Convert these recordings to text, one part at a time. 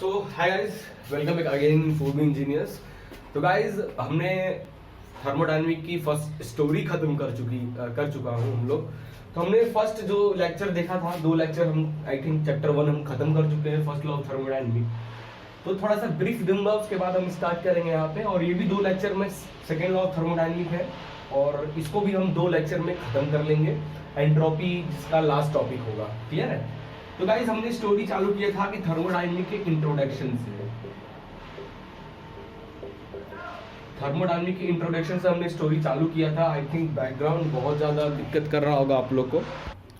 So hi guys, welcome back again in food engineers. तो guys, हमने thermodynamic की first story खत्म कर चुका हूँ हम लोग। तो हमने फर्स्ट जो लेक्चर देखा था, 2 लेक्चर हम आई थिंक चैप्टर 1 हम खत्म कर चुके हैं, फर्स्ट लॉ ऑफ थर्मोडायनेमिक। तो थोड़ा सा ब्रीफ दूंगा, उसके बाद हम स्टार्ट करेंगे यहाँ पे। और ये भी 2 लेक्चर में सेकेंड लॉ ऑफ थर्मोडायनेमिक है और इसको भी हम 2 लेक्चर में खत्म कर लेंगे। एंट्रोपी जिसका लास्ट टॉपिक होगा, क्लियर है। तो गाइस, हमने स्टोरी चालू किया था कि थर्मोडायनेमिक के इंट्रोडक्शन से, थर्मोडायनेमिक के इंट्रोडक्शन से हमने स्टोरी चालू किया था। आई थिंक बैकग्राउंड बहुत ज्यादा दिक्कत कर रहा होगा आप लोग को।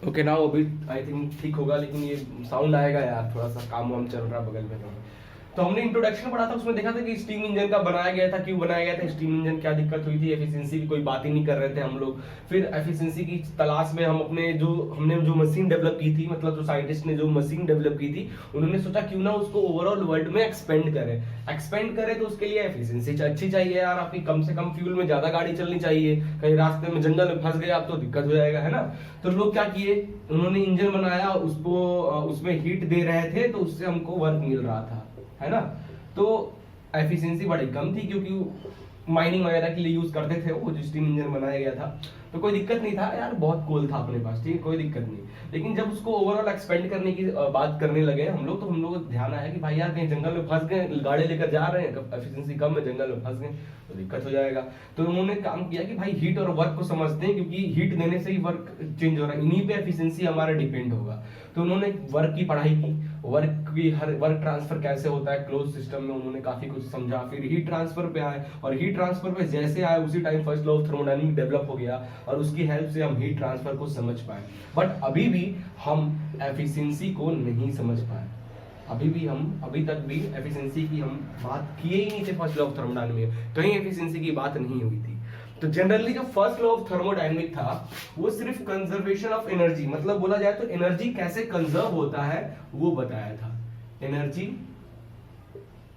ओके ना, अभी आई थिंक ठीक होगा, लेकिन ये साउंड आएगा यार, थोड़ा सा काम वाम चल रहा बगल में। तो हमने इंट्रोडक्शन पढ़ा था, उसमें देखा था कि स्टीम इंजन का बनाया गया था, क्यों बनाया गया था स्टीम इंजन, क्या दिक्कत हुई थी, एफिशिएंसी की कोई बात ही नहीं कर रहे थे हम लोग। फिर एफिशिएंसी की तलाश में हमने जो मशीन डेवलप की थी, मतलब जो साइंटिस्ट ने जो मशीन डेवलप की थी, उन्होंने सोचा क्यों ना उसको ओवरऑल वर्ल्ड में एक्सपेंड करें। तो उसके लिए एफिशिएंसी अच्छी चाहिए यार, आपकी कम से कम फ्यूल में ज्यादा गाड़ी चलनी चाहिए। कहीं रास्ते में जंगल में फंस गए आप तो दिक्कत हो जाएगा, है ना। तो लोग क्या किए, उन्होंने इंजन बनाया, उसमें हीट दे रहे थे, तो उससे हमको वर्क मिल रहा था, है ना। तो एफिशिएंसी बड़ी कम थी, क्योंकि माइनिंग वगैरह के लिए यूज करते थे वो जो स्टीम इंजन बनाया गया था। तो कोई दिक्कत नहीं था यार, बहुत कोल था अपने पास, ठीक है, कोई दिक्कत नहीं। लेकिन जब उसको ओवरऑल एक्सपेंड करने की बात करने लगे हम लोग, तो हम लोग को ध्यान आया कि भाई यार, कहीं जंगल में फंस गए, गाड़ी लेकर जा रहे हैं, एफिशिएंसी कम है, जंगल में फंस गए तो दिक्कत हो जाएगा। तो उन्होंने काम किया कि भाई हीट और वर्क को समझते हैं, क्योंकि हीट देने से ही वर्क चेंज हो रहा है, इन्हीं पे एफिशिएंसी हमारा डिपेंड होगा। तो उन्होंने वर्क की पढ़ाई की, वर्क ट्रांसफर कैसे होता है क्लोज सिस्टम में, उन्होंने काफी कुछ समझा। फिर हीट ट्रांसफर पे आए, और हीट ट्रांसफर पे जैसे आए उसी time first law of thermodynamic develop हो गया, और उसकी हेल्प से हम हीट ट्रांसफर को समझ पाए। बट अभी भी हम एफिशिएंसी को नहीं समझ पाए। अभी तक भी एफिशिएंसी की हम बात किए ही नहीं थे फर्स्ट लॉ ऑफ थर्मोडायनेमिक में, कहीं एफिशिएंसी की बात नहीं हुई थी। तो जनरली जो फर्स्ट लॉ ऑफ थर्मोडायनेमिक था, वो सिर्फ कंजर्वेशन ऑफ एनर्जी, मतलब बोला जाए तो एनर्जी कैसे कंजर्व होता है वो बताया था। Energy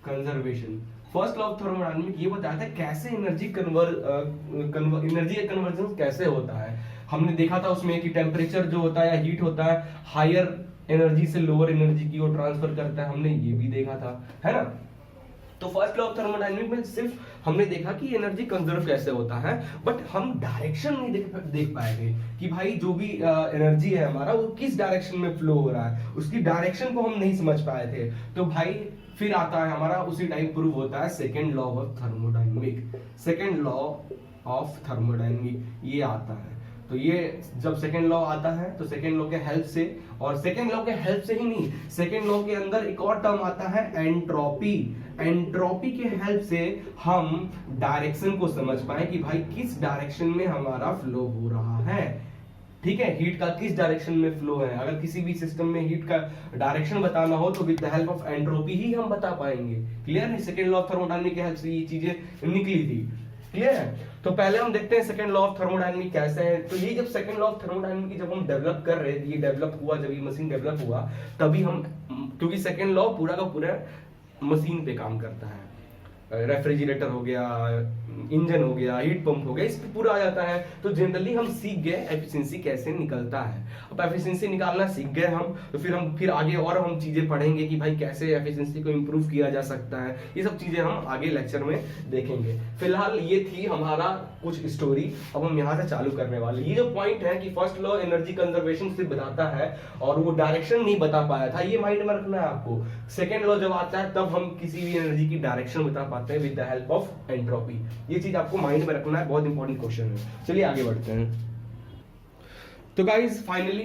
conservation, first law of thermodynamic ये बताया था कैसे एनर्जी कन्वर्जन कैसे होता है। हमने देखा था उसमें कि टेम्परेचर जो होता है या हीट होता है, हायर एनर्जी से लोअर एनर्जी की ओर ट्रांसफर करता है, हमने ये भी देखा था, है ना। तो फर्स्ट लॉ ऑफ थर्मोडायनेमिक में सिर्फ हमने देखा कि एनर्जी कंजर्व कैसे होता है, बट हम डायरेक्शन नहीं देख पाए थे कि भाई जो भी एनर्जी है हमारा, वो किस डायरेक्शन में फ्लो हो रहा है, उसकी डायरेक्शन को हम नहीं समझ पाए थे। तो भाई फिर आता है हमारा, उसी टाइम प्रूव होता है second law of thermodynamic. Second law of thermodynamic ये आता है। तो ये जब सेकेंड लॉ आता है, तो सेकेंड लॉ के हेल्प से, और सेकेंड लॉ के हेल्प से ही नहीं, सेकेंड लॉ के अंदर एक और टर्म आता है एंट्रोपी। एंट्रोपी के हेल्प से हम डायरेक्शन को समझ पाए कि भाई किस डायरेक्शन में हमारा फ्लो हो रहा है, ठीक है, हीट का किस डायरेक्शन में फ्लो है। अगर किसी भी सिस्टम में हीट का डायरेक्शन बताना हो तो with the help of entropy ही हम बता पाएंगे। क्लियर है, सेकेंड लॉ ऑफ थर्मोडायनेमिक के हेल्प से ये चीजें निकली थी। क्लियर है। तो पहले हम देखते हैं सेकंड लॉ ऑफ थर्मोडायनेमिक कैसे है। तो ये जब सेकंड लॉ ऑफ थर्मोडायनेमिक की जब हम डेवलप कर रहे थे, ये डेवलप हुआ जब ये मशीन डेवलप हुआ, तभी हम, क्योंकि सेकंड लॉ पूरा का पूरा मशीन पे काम करता है, रेफ्रिजरेटर हो गया, इंजन हो गया, हीट पंप हो गया, इस पे पूरा आ जाता है। तो जनरली हम सीख गए एफिशिएंसी कैसे निकलता है। अब एफिशिएंसी निकालना सीख गए हम, तो फिर आगे और हम चीजें पढ़ेंगे कि भाई कैसे एफिशिएंसी को इंप्रूव किया जा सकता है। ये सब चीजें हम आगे लेक्चर में देखेंगे। फिलहाल ये थी हमारा कुछ स्टोरी, अब हम यहाँ से चालू करने वाले। ये जो पॉइंट है कि फर्स्ट लॉ एनर्जी कंजर्वेशन से बताता है और वो डायरेक्शन नहीं बता पाया था, ये माइंड में रखना है आपको। सेकेंड लॉ जब आता है तब हम किसी भी एनर्जी की डायरेक्शन बता पाते हैं with the help of entropy. ये चीज आपको माइंड में रखना है, बहुत इंपॉर्टेंट क्वेश्चन है। चलिए आगे बढ़ते हैं। तो गाइस फाइनली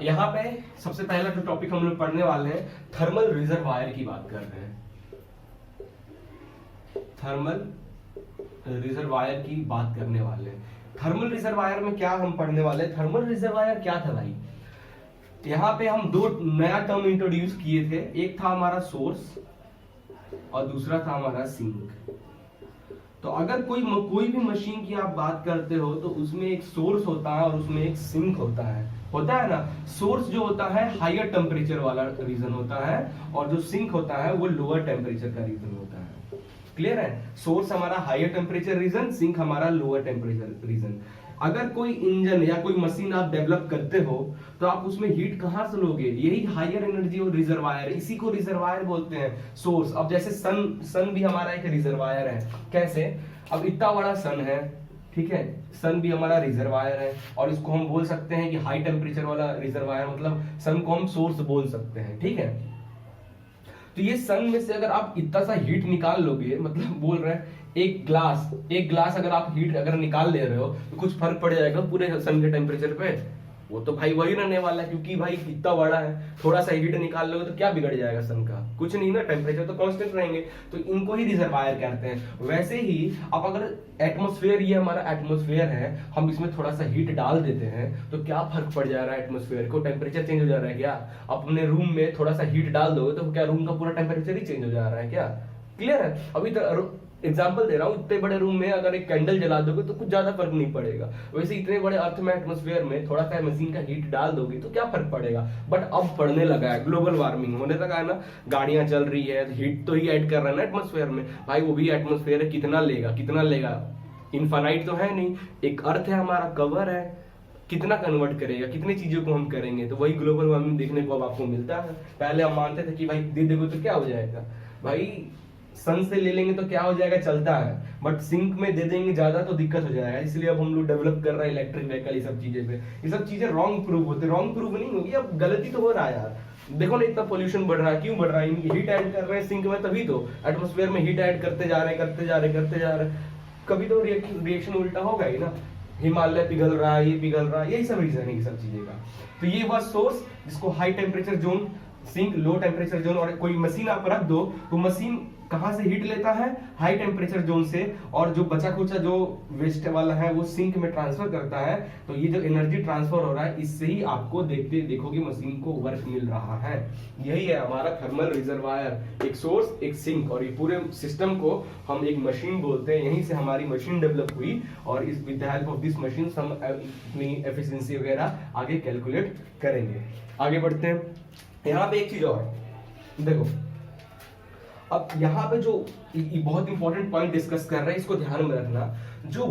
यहाँ पे सबसे पहला जो टॉपिक हम लोग पढ़ने वाले हैं, थर्मल रिजर्वायर की बात कर रहे हैं। थर्मल रिजर्वायर की बात करने वाले हैं। थर्मल रिजर्वायर में क्या हम पढ़ने वाले हैं, थर्मल रिजर्वायर क्या था भाई। यहाँ पे हम 2 नया टर्म इंट्रोड्यूस किए थे, एक था हमारा सोर्स और दूसरा था हमारा सिंक। तो अगर कोई भी मशीन की आप बात करते हो तो उसमें एक सोर्स होता है और उसमें एक सिंक होता है ना। सोर्स जो होता है हायर टेम्परेचर वाला रीजन होता है, और जो सिंक होता है वो लोअर टेम्परेचर का रीजन होता है। क्लियर है, सोर्स हमारा हायर टेम्परेचर रीजन, सिंक हमारा लोअर टेम्परेचर रीजन। अगर कोई इंजन या कोई मशीन आप डेवलप करते हो तो आप उसमें हीट कहां से लोगे? यही हायर एनर्जी और रिजर्वायर, इसी को रिजर्वायर बोलते हैं, सोर्स। अब जैसे सन भी हमारा एक रिजर्वायर है। कैसे? अब इतना बड़ा सन है, ठीक है, सन भी हमारा रिजर्वायर है, और इसको हम बोल सकते हैं कि हाई टेम्परेचर वाला रिजर्वायर, मतलब सन को हम सोर्स बोल सकते हैं, ठीक है। तो ये सन में से अगर आप इतना सा हीट निकाल लोगे, मतलब बोल रहे हैं एक ग्लास अगर आप हीट अगर निकाल ले रहे हो तो कुछ फर्क पड़ जाएगा पूरे सन के टेम्परेचर पे? वो तो भाई वही रहने वाला है, क्योंकि भाई इतना बड़ा है, थोड़ा सा हीट निकाल लोगे तो क्या बिगड़ जाएगा सन का? कुछ नहीं ना, टेम्परेचर तो कांस्टेंट रहेंगे। तो इनको ही रिजर्वायर कहते हैं। वैसे ही आप अगर एटमॉस्फेयर, ये हमारा एटमॉस्फेयर है, हम इसमें थोड़ा सा हीट डाल देते हैं तो क्या फर्क पड़ जा रहा है? एटमॉस्फेयर को टेम्परेचर चेंज हो जा रहा है क्या? अपने रूम में थोड़ा सा हीट डाल दोगे तो क्या रूम का पूरा टेम्परेचर ही चेंज हो जा रहा है क्या? क्लियर है? अभी तो एग्जाम्पल दे रहा हूँ, इतने बड़े रूम में अगर एक कैंडल जला दोगे तो कुछ ज्यादा फर्क नहीं पड़ेगा। वैसे इतने बड़े अर्थ में, एटमॉस्फेयर में थोड़ा सा मशीन का हीट डाल दोगे तो क्या फर्क पड़ेगा? बट अब पड़ने लगा है, ग्लोबल वार्मिंग होने लगा है ना, गाड़ियां चल रही है, हीट तो ही ऐड कर रहा है ना एटमॉस्फेयर में। भाई वो भी एटमॉस्फेयर है, कितना लेगा? इनफाइनाइट तो है नहीं। एक अर्थ है हमारा, कवर है, कितना कन्वर्ट करेगा, कितनी चीजों को हम करेंगे? तो वही ग्लोबल वार्मिंग देखने को अब आपको मिलता है। पहले हम मानते थे कि भाई दे दोगे तो क्या हो जाएगा, भाई सन से ले लेंगे तो क्या हो जाएगा, चलता है, बट सिंक में दे देंगे ज्यादा तो दिक्कत हो जाएगा। इसलिए अब हम लोग डेवलप कर रहे हैं इलेक्ट्रिक व्हीकल, ये सब चीजें पे। ये सब चीजें रॉन्ग प्रूव होते, रॉन्ग प्रूव नहीं होगी, अब गलती तो हो रहा है यार। देखो ना इतना पोल्यूशन बढ़ रहा है, क्यों बढ़ रहा है? हीट ऐड कर रहे हैं सिंक में, तभी तो एटमॉस्फेयर में हीट ऐड करते जा रहे हैं, कभी तो रिएक्शन उल्टा होगा ही ना। हिमालय पिघल रहा है, ये पिघल रहा है, यही सब रीजन है ये सब चीजें का। तो ये हुआ सोर्स, जिसको high temperature zone, sink low temperature zone. और कोई मशीन आप रख दो तो मशीन कहां से हीट लेता है? हाई टेम्परेचर जोन से, और जो बचा कुचा जो वेस्ट वाला है वो सिंक में ट्रांसफर करता है। तो ये जो एनर्जी ट्रांसफर हो रहा है, इससे ही आपको देखोगे मशीन को वर्क मिल रहा है। यही है हमारा थर्मल रिजर्वायर, एक सोर्स, एक सिंक, और ये पूरे सिस्टम को हम एक मशीन बोलते हैं। यहीं से हमारी मशीन डेवलप हुई, और इस with the help of this machine हम अपनी एफिशिएंसी वगैरह आगे कैलकुलेट करेंगे। आगे बढ़ते हैं। यहाँ पे एक चीज और देखो, अब यहाँ पे जो बहुत इंपॉर्टेंट पॉइंट डिस्कस कर रहे हैं, इसको ध्यान में रखना। जो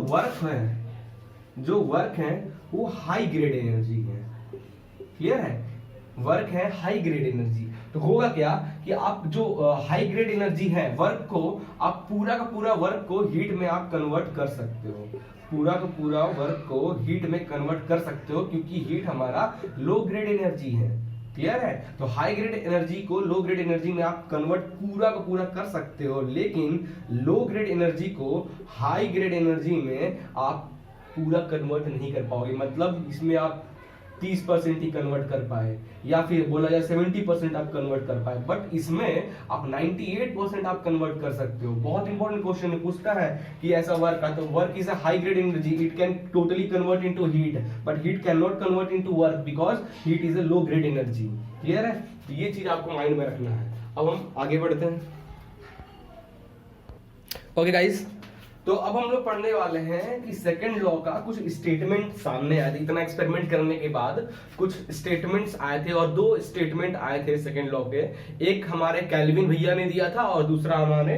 वर्क है वो हाई ग्रेड एनर्जी है। क्लियर है? वर्क है हाई ग्रेड एनर्जी। तो होगा क्या कि आप जो हाई ग्रेड एनर्जी है, वर्क को आप पूरा का पूरा वर्क को हीट में आप कन्वर्ट कर सकते हो, पूरा का पूरा वर्क को हीट में कन्वर्ट कर सकते हो, क्योंकि हीट हमारा लो ग्रेड एनर्जी है। क्लियर है? तो हाई ग्रेड एनर्जी को लो ग्रेड एनर्जी में आप कन्वर्ट पूरा का पूरा कर सकते हो, लेकिन लो ग्रेड एनर्जी को हाई ग्रेड एनर्जी में आप पूरा कन्वर्ट नहीं कर पाओगे। मतलब इसमें आप 30% ही कन्वर्ट कर पाए, या फिर बोला जाए 70% आप कन्वर्ट कर पाए, बट इसमें आप 98% आप कन्वर्ट कर सकते हो। बहुत इंपॉर्टेंट क्वेश्चन पूछता है कि ऐसा वर्क है, तो work is a high grade energy, it can totally convert into heat, but heat can not convert into work because heat is a low grade energy. Clear है? तो ये चीज आपको माइंड में रखना है। अब हम आगे बढ़ते हैं। ओके गाइस, तो अब हम लोग पढ़ने वाले हैं कि सेकंड लॉ का कुछ स्टेटमेंट सामने आए थे। इतना एक्सपेरिमेंट करने के बाद कुछ स्टेटमेंट्स आए थे, और 2 स्टेटमेंट आए थे सेकंड लॉ के। एक हमारे कैल्विन भैया ने दिया था, और दूसरा हमारे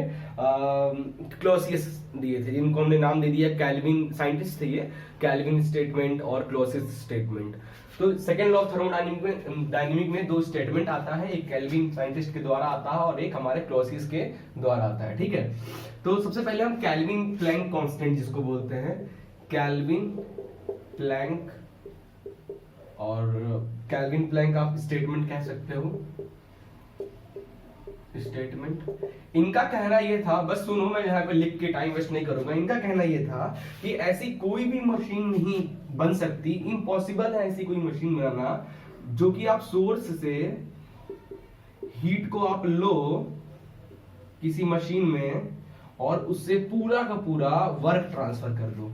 क्लॉसियस दिए थे, जिनको हमने नाम दे दिया कैल्विन। साइंटिस्ट थे ये, कैल्विन स्टेटमेंट और क्लॉसियस स्टेटमेंट। तो सेकंड लॉ ऑफ थर्मोडायनेमिक में 2 स्टेटमेंट आता है, एक कैल्विन साइंटिस्ट के द्वारा आता है और एक हमारे क्लॉसियस के द्वारा आता है। ठीक है? तो सबसे पहले हम कैल्विन प्लैंक कांस्टेंट जिसको बोलते हैं, कैल्विन प्लैंक, और कैल्विन प्लैंक आप स्टेटमेंट कह सकते हो, स्टेटमेंट। इनका कहना यह था, बस सुनो, मैं यहाँ पे लिख के टाइम वेस्ट नहीं करूंगा। इनका कहना यह था कि ऐसी कोई भी मशीन नहीं बन सकती, इम्पॉसिबल है ऐसी कोई मशीन बनाना जो कि आप सोर्स से हीट को आप लो किसी मशीन में और उससे पूरा का पूरा वर्क ट्रांसफर कर दो।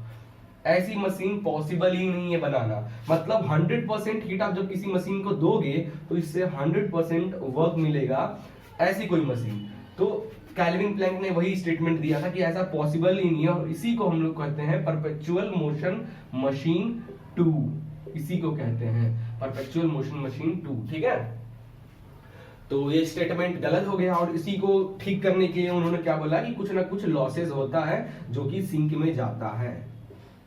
ऐसी मशीन पॉसिबल ही नहीं है बनाना। मतलब 100% हीट आप जब किसी मशीन को दोगे तो इससे 100% वर्क मिलेगा, ऐसी कोई मशीन। तो कैल्विन प्लैंक ने वही स्टेटमेंट दिया था कि ऐसा पॉसिबल ही नहीं है, और इसी को हम लोग कहते हैं परपेचुअल मोशन मशीन 2। इसी को कहते हैं परपेचुअल मोशन मशीन 2। ठीक है? तो ये स्टेटमेंट गलत हो गया, और इसी को ठीक करने के लिए उन्होंने क्या बोला कि कुछ ना कुछ लॉसेस होता है जो कि सिंक में जाता है।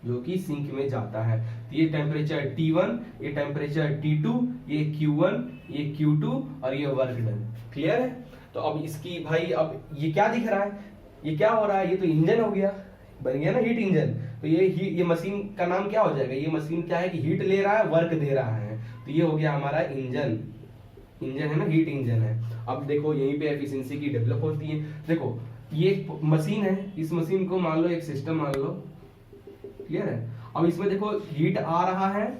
जो कि सिंक में जाता है। तो ये टेम्परेचर T1, ये टेम्परेचर T2, ये Q1, ये Q2 और ये वर्क डन। क्लियर है? तो अब इसकी भाई अब ये क्या दिख रहा है, ये क्या हो रहा है, ये तो इंजन हो गया, बन गया ना हीट इंजन। तो ये मशीन का नाम क्या हो जाएगा, ये मशीन क्या है कि हीट ले रहा है, वर्क दे रहा है, तो ये हो गया हमारा इंजन। इंजन है ना, हीट इंजन है। अब देखो यहीं पे एफिशिएंसी की डेवलप होती है। देखो ये मशीन है, इस मशीन को मान लो एक सिस्टम मान लो, क्लियर है। अब इसमें देखो हीट आ रहा है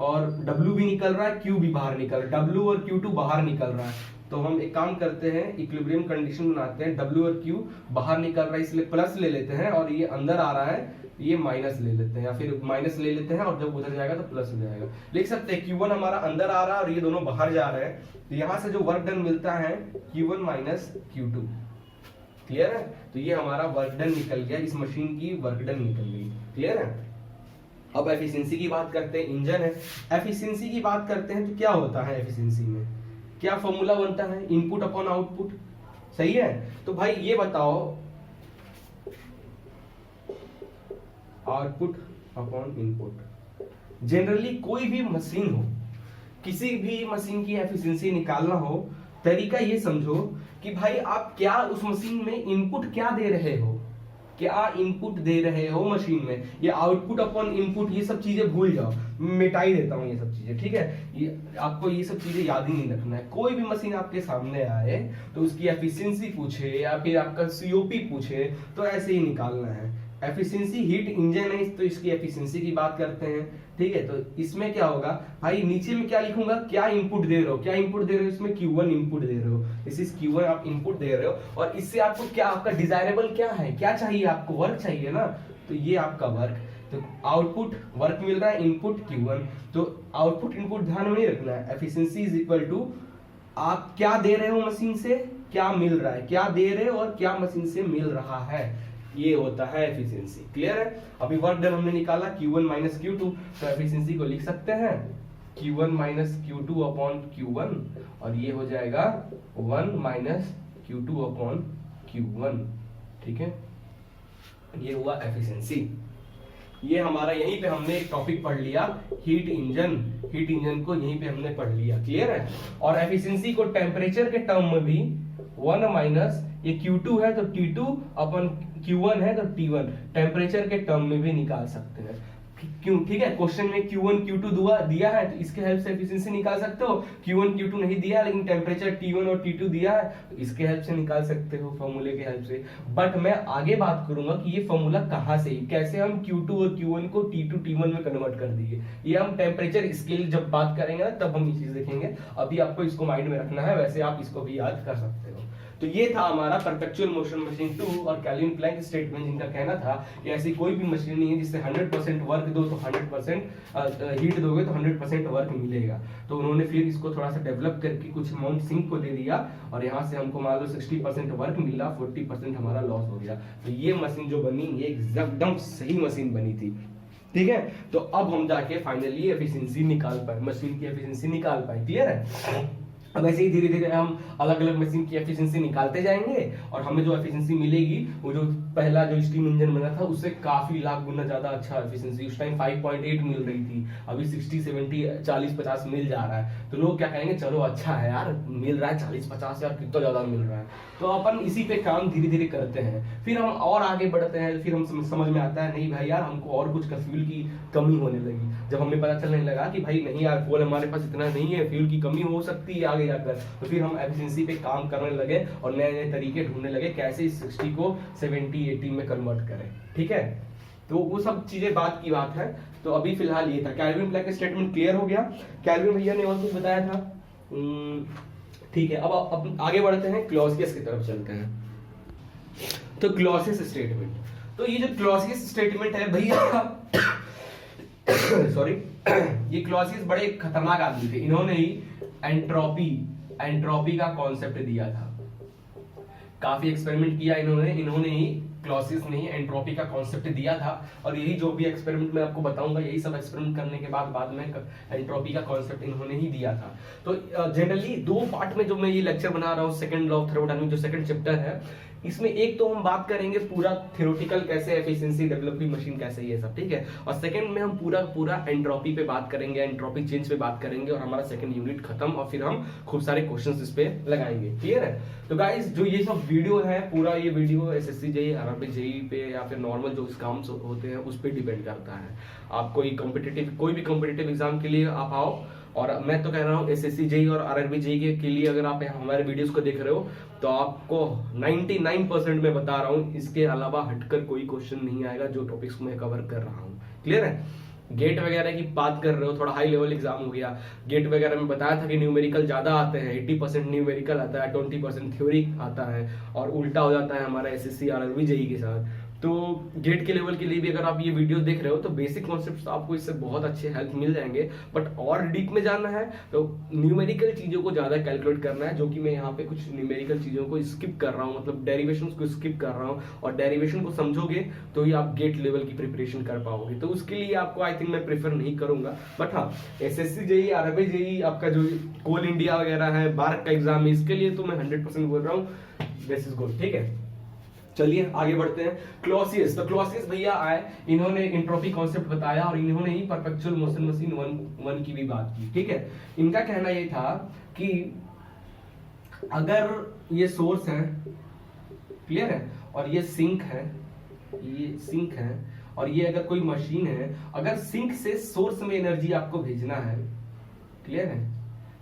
और W भी निकल रहा है, Q भी बाहर निकल रहा है, W और Q2 बाहर निकल रहा है। तो हम एक काम करते हैं, इक्विलिब्रियम कंडीशन बनाते हैं, W और Q बाहर निकल रहा है इसलिए प्लस ले लेते हैं, और ये अंदर आ रहा है ये माइनस ले लेते हैं, या फिर माइनस ले लेते हैं और जब उधर जाएगा तो प्लस हो जाएगा। लिख सकते हैं Q1 हमारा अंदर आ रहा है और ये दोनों बाहर जा रहे हैं, तो यहाँ से जो वर्क डन मिलता है Q1 माइनस Q2। क्लियर है? तो ये हमारा वर्क डन निकल गया, इस मशीन की वर्क डन निकल गई। क्लियर है? अब एफिशिएंसी की बात करते हैं, इंजन है। एफिशिएंसी की बात करते हैं तो क्या होता है एफिशिएंसी में, क्या फॉर्मूला बनता है, इनपुट अपॉन आउटपुट। सही है? तो भाई ये बताओ, आउटपुट अपॉन इनपुट। जनरली कोई भी मशीन हो, किसी भी मशीन की एफिशिएंसी निकालना हो, तरीका ये समझो कि भाई आप क्या उस मशीन में इनपुट क्या दे रहे हो, क्या इनपुट दे रहे हो मशीन में। ये आउटपुट अपॉन इनपुट ये सब चीजें भूल जाओ, मिटा ही देता हूं ये सब चीजें, ठीक है। ये आपको ये सब चीजें याद ही नहीं रखना है। कोई भी मशीन आपके सामने आए तो उसकी एफिशिएंसी पूछे या फिर आपका सीओपी पूछे तो ऐसे ही निकालना है। एफिशिएंसी हीट इंजन है तो इसकी एफिशिएंसी की बात करते हैं, ठीक है। तो इसमें क्या होगा भाई, नीचे में क्या लिखूंगा, क्या इनपुट दे रहे हो, क्या इनपुट दे रहे हो, इसमें Q1 इनपुट दे रहे हो, दिस इज Q1 आप इनपुट दे रहे हो, और इससे आपको क्या, आपका डिजायरेबल क्या है, क्या चाहिए आपको, वर्क चाहिए ना, तो ये आपका वर्क। तो आउटपुट वर्क मिल रहा है, इनपुट Q1, तो आउटपुट इनपुट ध्यान में नहीं रखना है। एफिशिएंसी इज इक्वल टू आप क्या दे रहे हो मशीन से, क्या मिल रहा है, क्या दे रहे हो और क्या मशीन से मिल रहा है, ये होता है एफिशिएंसी। क्लियर है? अभी वर्क डन हमने निकाला Q1 माइनस Q2, तो एफिशिएंसी को लिख सकते हैं Q1 minus Q2 upon Q1, और ये हो जाएगा 1 माइनस Q2 अपॉन Q1। ठीक है, ये हुआ एफिशिएंसी। ये हमारा यहीं पे हमने एक टॉपिक पढ़ लिया, हीट इंजन। हीट इंजन को यहीं पे हमने पढ़ लिया। क्लियर है? और एफिशिएंसी को टेम्परेचर के टर्म में भी 1 माइनस ये Q2 है तो T2 अपन Q1 है तो T1 टेम्परेचर के टर्म में भी निकाल सकते हैं। क्यों? ठीक है, क्वेश्चन में Q1 Q2 दिया है तो इसके हेल्प से एफिशिएंसी निकाल सकते हो। Q1 Q2 नहीं दिया लेकिन टेम्परेचर T1 और T2 दिया है तो इसके हेल्प से निकाल सकते हो, फॉर्मूले के हेल्प से। बट मैं आगे बात करूंगा कि ये फॉर्मूला कहाँ से, कैसे हम Q2 और Q1 को T2 T1 में कन्वर्ट कर दिए, ये हम टेम्परेचर स्केल जब बात करेंगे ना तब हम ये चीज देखेंगे। अभी आपको इसको माइंड में रखना है, वैसे आप इसको भी याद कर सकते हो। तो ये था हमारा परपेचुअल मोशन मशीन 2 और कैल्विन प्लैंक स्टेटमेंट, जिनका कहना था कि ऐसी कोई भी मशीन नहीं है जिससे 100% वर्क दो तो 100% हीट दोगे तो 100% वर्क मिलेगा। तो उन्होंने फिर इसको थोड़ा सा डेवलप करके कुछ अमाउंट सिंक को दे दिया और यहाँ से हमको मान लो 60% वर्क मिला, 40% हमारा लॉस हो गया। तो ये मशीन जो बनी ये एकदम सही मशीन बनी थी। ठीक है, तो अब हम जाके फाइनली एफिशिएंसी निकाल पाए, मशीन की एफिशिएंसी निकाल पाए। क्लियर है? अब ऐसे ही धीरे धीरे हम अलग अलग मशीन की एफिशिएंसी निकालते जाएंगे और हमें जो एफिशिएंसी मिलेगी वो जो पहला जो स्टीम इंजन बना था उससे काफी लाख गुना ज्यादा अच्छा एफिशिएंसी, उस टाइम 5.8 मिल रही थी, अभी 60 70 40 50 मिल जा रहा है। तो लोग क्या कहेंगे, चलो अच्छा है यार, मिल रहा है 40 50 यार, कितना ज्यादा मिल रहा है। तो अपन इसी पे काम धीरे धीरे करते हैं, फिर हम और आगे बढ़ते हैं, फिर हम समझ में आता है नहीं भाई यार हमको और कुछ का फ्यूल की कमी होने लगी। जब हमें पता चलने लगा कि भाई नहीं यार फ्यूल हमारे पास इतना नहीं है, फ्यूल की कमी हो सकती है आगे जाकर, तो फिर हम एफिशिएंसी पे काम करने लगे और नए नए तरीके ढूंढने लगे कैसे इस 60 को 70 80 में कन्वर्ट करें। ठीक है, तो वो सब चीजें बात की बात है। तो अभी फिलहाल ये था, कैल्विन प्लैंक स्टेटमेंट क्लियर हो गया। कैल्विन भैया ने और कुछ बताया था। ठीक है, अब आगे बढ़ते हैं, क्लॉसियस की तरफ चलते हैं। तो क्लॉसियस स्टेटमेंट, तो ये जो क्लॉसियस स्टेटमेंट है भैया सॉरी ये क्लॉसियस बड़े खतरनाक आदमी थे, इन्होंने ही एंट्रोपी का कॉन्सेप्ट दिया था। काफी एक्सपेरिमेंट किया इन्होंने ही क्लॉसियस ने एंट्रोपी का कॉन्सेप्ट दिया था, और यही जो भी एक्सपेरिमेंट मैं आपको बताऊंगा, यही सब एक्सपेरिमेंट करने के बाद में एंट्रोपी का कॉन्सेप्ट इन्होंने ही दिया था। तो जनरली दो पार्ट में जो मैं ये लेक्चर बना रहा हूँ, सेकंड लॉ ऑफ थर्मोडायनामिक्स जो सेकंड चैप्टर है, इसमें एक तो हम बात करेंगे पूरा थ्योरेटिकल कैसे एफिशिएंसी डेवलप की मशीन कैसे, ये सब ठीक है, और सेकंड में हम पूरा एंट्रोपी पे बात करेंगे, एंट्रोपी चेंज पे बात करेंगे, और हमारा सेकंड यूनिट खत्म, और फिर हम खूब सारे क्वेश्चंस इस पे लगाएंगे। क्लियर है? तो गाइस जो ये सब वीडियो है, पूरा ये video SSC JEE, RRB JEE पे या फिर नॉर्मल जो एग्जाम्स होते हैं उस पे डिपेंड करता है। आप कोई भी कॉम्पिटिटिव एग्जाम के लिए आप आओ, और मैं तो कह रहा हूँ एसएससी जेईई और आरआरबी जेईई के लिए अगर आप हमारे वीडियोस को देख रहे हो तो आपको 99% में बता रहा हूँ, इसके अलावा हटकर कोई क्वेश्चन नहीं आएगा जो टॉपिक्स मैं कवर कर रहा हूँ। क्लियर है? गेट वगैरह की बात कर रहे हो, थोड़ा हाई लेवल एग्जाम हो गया, गेट वगैरह में बताया था कि न्यूमेरिकल ज्यादा आते हैं, 80% न्यूमेरिकल आता है, 20% थ्योरी आता है, और उल्टा हो जाता है हमारा एसएससी आरआरबी जेईई के साथ। तो गेट के लेवल के लिए भी अगर आप ये वीडियो देख रहे हो तो बेसिक कॉन्सेप्ट्स आपको इससे बहुत अच्छे हेल्प मिल जाएंगे, बट और डीप में जानना है तो न्यूमेरिकल चीजों को ज्यादा कैलकुलेट करना है, जो कि मैं यहाँ पे कुछ न्यूमेरिकल चीजों को स्किप कर रहा हूँ, मतलब डेरिवेशंस को स्किप कर रहा हूँ, और डेरिवेशन को समझोगे तो ही आप गेट लेवल की प्रिपरेशन कर पाओगे। तो उसके लिए आपको आई थिंक मैं प्रेफर नहीं करूंगा, बट हाँ एसएससी जेईई आरआरबी जेईई आपका जो कोल इंडिया वगैरह है, बार्क का एग्जाम है, इसके लिए तो मैं 100% बोल रहा हूँ, दिस इज गुड। ठीक है, चलिए आगे बढ़ते हैं। क्लॉसियस, तो क्लॉसियस भैया आए, इन्होंने एंट्रोपी कॉन्सेप्ट बताया, और इन्होंने ही परपेचुअल मोशन मशीन वन की भी बात की। ठीक है, इनका कहना ये था कि अगर ये सोर्स है, क्लियर है, और ये सिंक है, ये सिंक है, और ये अगर कोई मशीन है, अगर सिंक से सोर्स में एनर्जी आपको भेजना है, क्लियर है,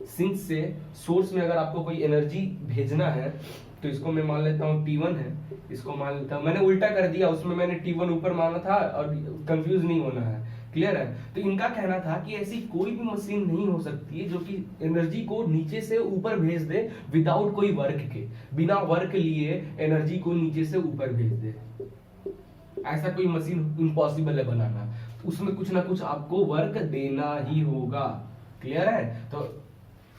सिंक से सोर्स में अगर आपको कोई एनर्जी भेजना है, तो इसको मैं मान लेता हूँ T1 है, इसको मान लेता हूँ, मैंने उल्टा कर दिया, उसमें मैंने T1 ऊपर माना था, और कंफ्यूज नहीं होना है। क्लियर है? तो इनका कहना था कि ऐसी कोई भी मशीन नहीं हो सकती जो कि एनर्जी को नीचे से ऊपर भेज दे विदाउट कोई वर्क के, बिना वर्क लिए एनर्जी को नीचे से ऊपर भेज दे। ऐसा कोई मशीन इम्पॉसिबल है बनाना, उसमें कुछ ना कुछ आपको वर्क देना ही होगा। क्लियर है? तो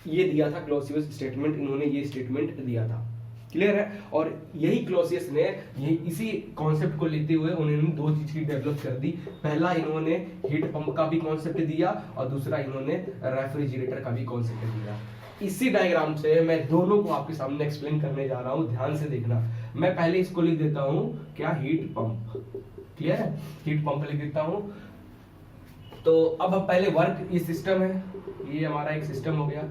ये दिया था क्लॉसियस स्टेटमेंट, इन्होंने ये स्टेटमेंट दिया था। क्लियर है? और यही क्लॉसियस ने ये इसी कॉन्सेप्ट को लेते हुए उन्होंने दो चीज की डेवलप कर दी। पहला इन्होंने हीट पंप का भी कॉन्सेप्ट दिया, और दूसरा इन्होंने रेफ्रिजरेटर का भी कॉन्सेप्ट दिया। इसी डायग्राम से मैं दोनों को आपके सामने एक्सप्लेन करने जा रहा हूं, ध्यान से देखना। मैं पहले इसको लिख देता हूं क्या, हीट पंप। क्लियर है? हीट पंप लिख देता हूं। तो अब पहले वर्क, ये सिस्टम है, ये हमारा एक सिस्टम हो गया।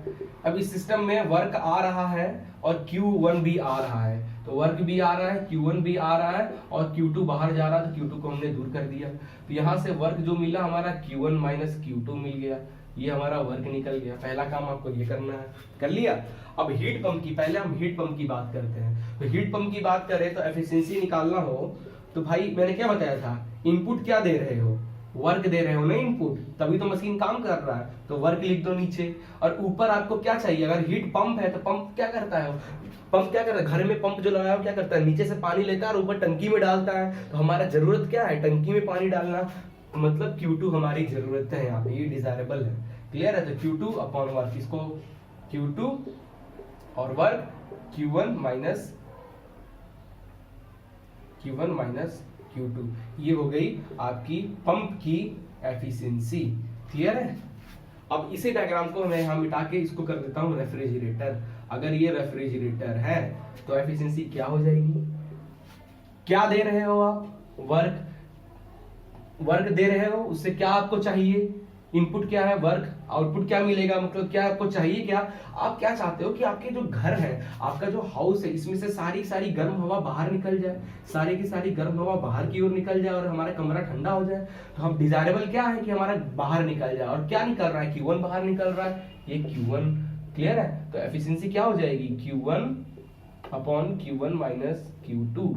अब इस सिस्टम में वर्क आ रहा है और Q1 भी आ रहा है, तो वर्क भी आ रहा है, Q1 भी आ रहा है, और Q2 बाहर जा रहा था, Q2 को हमने दूर कर दिया। तो यहाँ से वर्क जो मिला हमारा Q1 माइनस Q2 मिल गया, ये हमारा वर्क निकल गया। पहला काम आपको ये करना है, कर लिया। अब हीट पंप की, पहले हम हीट पंप की बात करते हैं। तो हीट पंप की बात करें तो एफिशिएंसी निकालना हो तो भाई मैंने क्या बताया था, इनपुट क्या दे रहे हो, वर्क दे रहे हो ना इनपुट, तभी तो मशीन काम कर रहा है, तो वर्क लिख दो नीचे। और ऊपर आपको क्या चाहिए, अगर हीट पंप है तो पंप क्या करता है, पंप क्या करता है, घर में पंप जो लगाया हो क्या करता है, नीचे से पानी लेता है और ऊपर टंकी में डालता है। तो हमारा जरूरत क्या है, टंकी में पानी डालना, मतलब Q2 हमारी जरूरत है यहाँ पे, ये डिजायरेबल है। क्लियर है? तो Q2 अपॉन वर्क, इसको Q2 और वर्क Q1 माइनस Q2, ये हो गई आपकी पंप की एफिशिएंसी। क्लियर है? अब इसी डायग्राम को मैं यहाँ मिटा के इसको कर देता हूँ रेफ्रिजरेटर। अगर ये रेफ्रिजरेटर है तो एफिशिएंसी क्या हो जाएगी, क्या दे रहे हो आप, वर्क दे रहे हो, उससे क्या आपको चाहिए, इनपुट क्या है वर्क, आउटपुट क्या मिलेगा, मतलब क्या आपको चाहिए, क्या आप क्या चाहते हो कि आपके जो घर है, आपका जो हाउस है, इसमें से सारी गर्म हवा बाहर निकल जाए, सारी की सारी गर्म हवा बाहर की ओर निकल जाए और हमारा कमरा ठंडा हो जाए। तो हम डिजायरेबल क्या है कि हमारा बाहर निकल जाए, और क्या निकल रहा है, Q1 बाहर निकल रहा है, ये Q1। क्लियर है? तो एफिशिएंसी क्या हो जाएगी, Q1 upon Q1 minus Q2।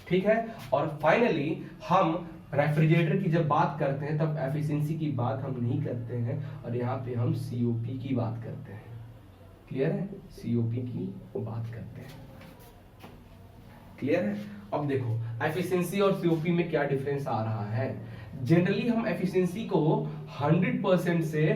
ठीक है? और फाइनली हम रेफ्रिजरेटर की जब बात करते हैं तब एफिशिएंसी की बात हम नहीं करते हैं, और यहाँ पे हम COP की बात करते हैं। क्लियर है? COP की बात करते हैं। क्लियर है? अब देखो एफिशिएंसी और COP में क्या डिफरेंस आ रहा है। जनरली हम एफिशिएंसी को 100% से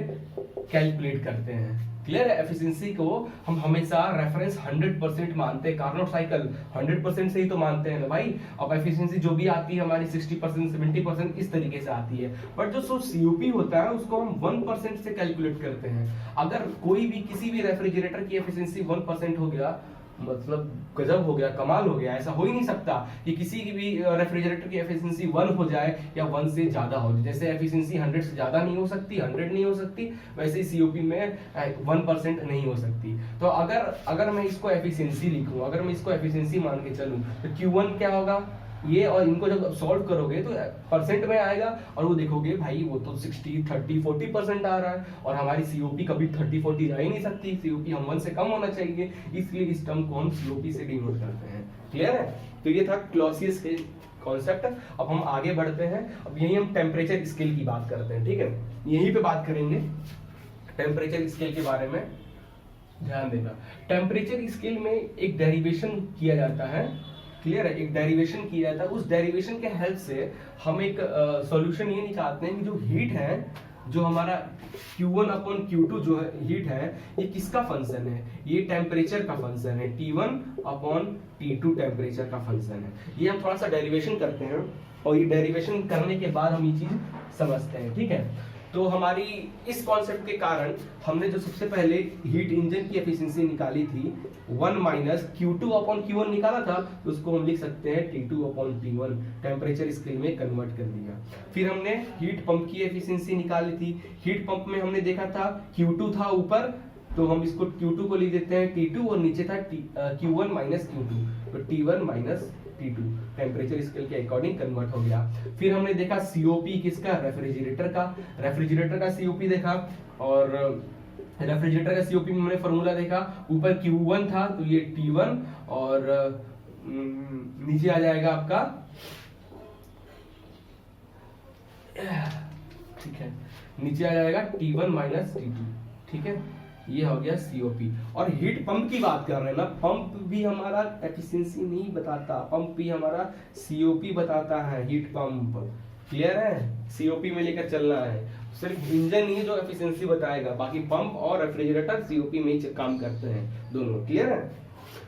कैलकुलेट करते हैं। क्लियर है। एफिशिएंसी को हम हमेशा रेफरेंस 100% मानते हैं, कार्नोट साइकिल 100% से ही तो मानते हैं ना भाई। अब एफिशिएंसी जो भी आती है हमारी 60% 70% इस तरीके से आती है, बट जो सीओपी होता है उसको हम 1% से कैलकुलेट करते हैं। अगर कोई भी किसी भी रेफ्रिजरेटर की एफिशिएंसी 1% हो गया मतलब गजब हो गया, कमाल हो गया। ऐसा हो ही नहीं सकता कि किसी की भी रेफ्रिजरेटर की एफिशिएंसी 1 हो जाए या 1 से ज्यादा हो जाए। जैसे एफिशिएंसी 100 से ज्यादा नहीं हो सकती, 100 नहीं हो सकती, वैसे ही सीओपी में 1% नहीं हो सकती। तो अगर मैं इसको एफिशिएंसी लिखूं, अगर मैं इसको एफिशिएंसी मान के चलूं तो Q1 क्या होगा, ये और इनको जब सॉल्व करोगे तो परसेंट में आएगा और वो देखोगे भाई वो तो 60 30 40% आ रहा है, और हमारी सीओपी कभी 30 40 जा ही नहीं सकती। सीओपी हम 1 से कम होना चाहिए, इसलिए इस टर्म को हम सीओपी से डिनोट करते हैं। क्लियर है। तो ये था क्लॉसियस के कॉन्सेप्ट। अब हम आगे बढ़ते हैं, अब यही हम टेम्परेचर स्केल की बात करते हैं। ठीक है, यहीं पे बात करेंगे टेम्परेचर स्केल के बारे में। ध्यान देना, टेम्परेचर स्केल में एक डेरिवेशन किया जाता है। क्लियर है, एक डेरिवेशन किया जाता है। उस डेरिवेशन के हेल्प से हम एक सॉल्यूशन ये निकालते हैं कि जो हीट है, जो हमारा Q1 अपॉन Q2 जो है हीट है, ये किसका फंक्शन है, ये टेम्परेचर का फंक्शन है। T1 अपॉन T2 टेम्परेचर का फंक्शन है। ये हम थोड़ा सा डेरिवेशन करते हैं और ये डेरिवेशन करने के बाद हम ये चीज समझते हैं। ठीक है, तो हमारी इस कॉन्सेप्ट के कारण हमने जो सबसे पहले हीट इंजन की एफिशिएंसी निकाली थी 1 माइनस Q2 अपॉन Q1 निकाला था, तो उसको हम लिख सकते हैं T2 upon T1, temperature scale में कन्वर्ट कर दिया। फिर हमने हीट पंप की एफिशिएंसी निकाली थी। हीट पंप में हमने देखा था Q2 था ऊपर, तो हम इसको Q2 को लिख देते हैं T2, और नीचे था Q1 माइनस Q2, तो T1 minus T2 temperature scale के अकॉर्डिंग कन्वर्ट हो गया। फिर हमने देखा सीओपी किसका, रेफ्रिजरेटर का सीओपी देखा, और रेफ्रिजरेटर का सीओपी में हमने फॉर्मूला देखा। ऊपर Q1 था तो ये T1, और नीचे आ जाएगा आपका, ठीक है, नीचे आ जाएगा T1 माइनस T2। ठीक है, ये हो गया सीओपी। और हीट पंप की बात कर रहे हैं ना, पंप भी हमारा एफिशिएंसी नहीं बताता, पंप भी हमारा सीओपी बताता है, हीट पंप। क्लियर है, सीओपी में लेकर चलना है। सिर्फ इंजन ही जो एफिशिएंसी बताएगा, बाकी पंप और रेफ्रिजरेटर सीओपी में ही काम करते हैं दोनों। क्लियर है,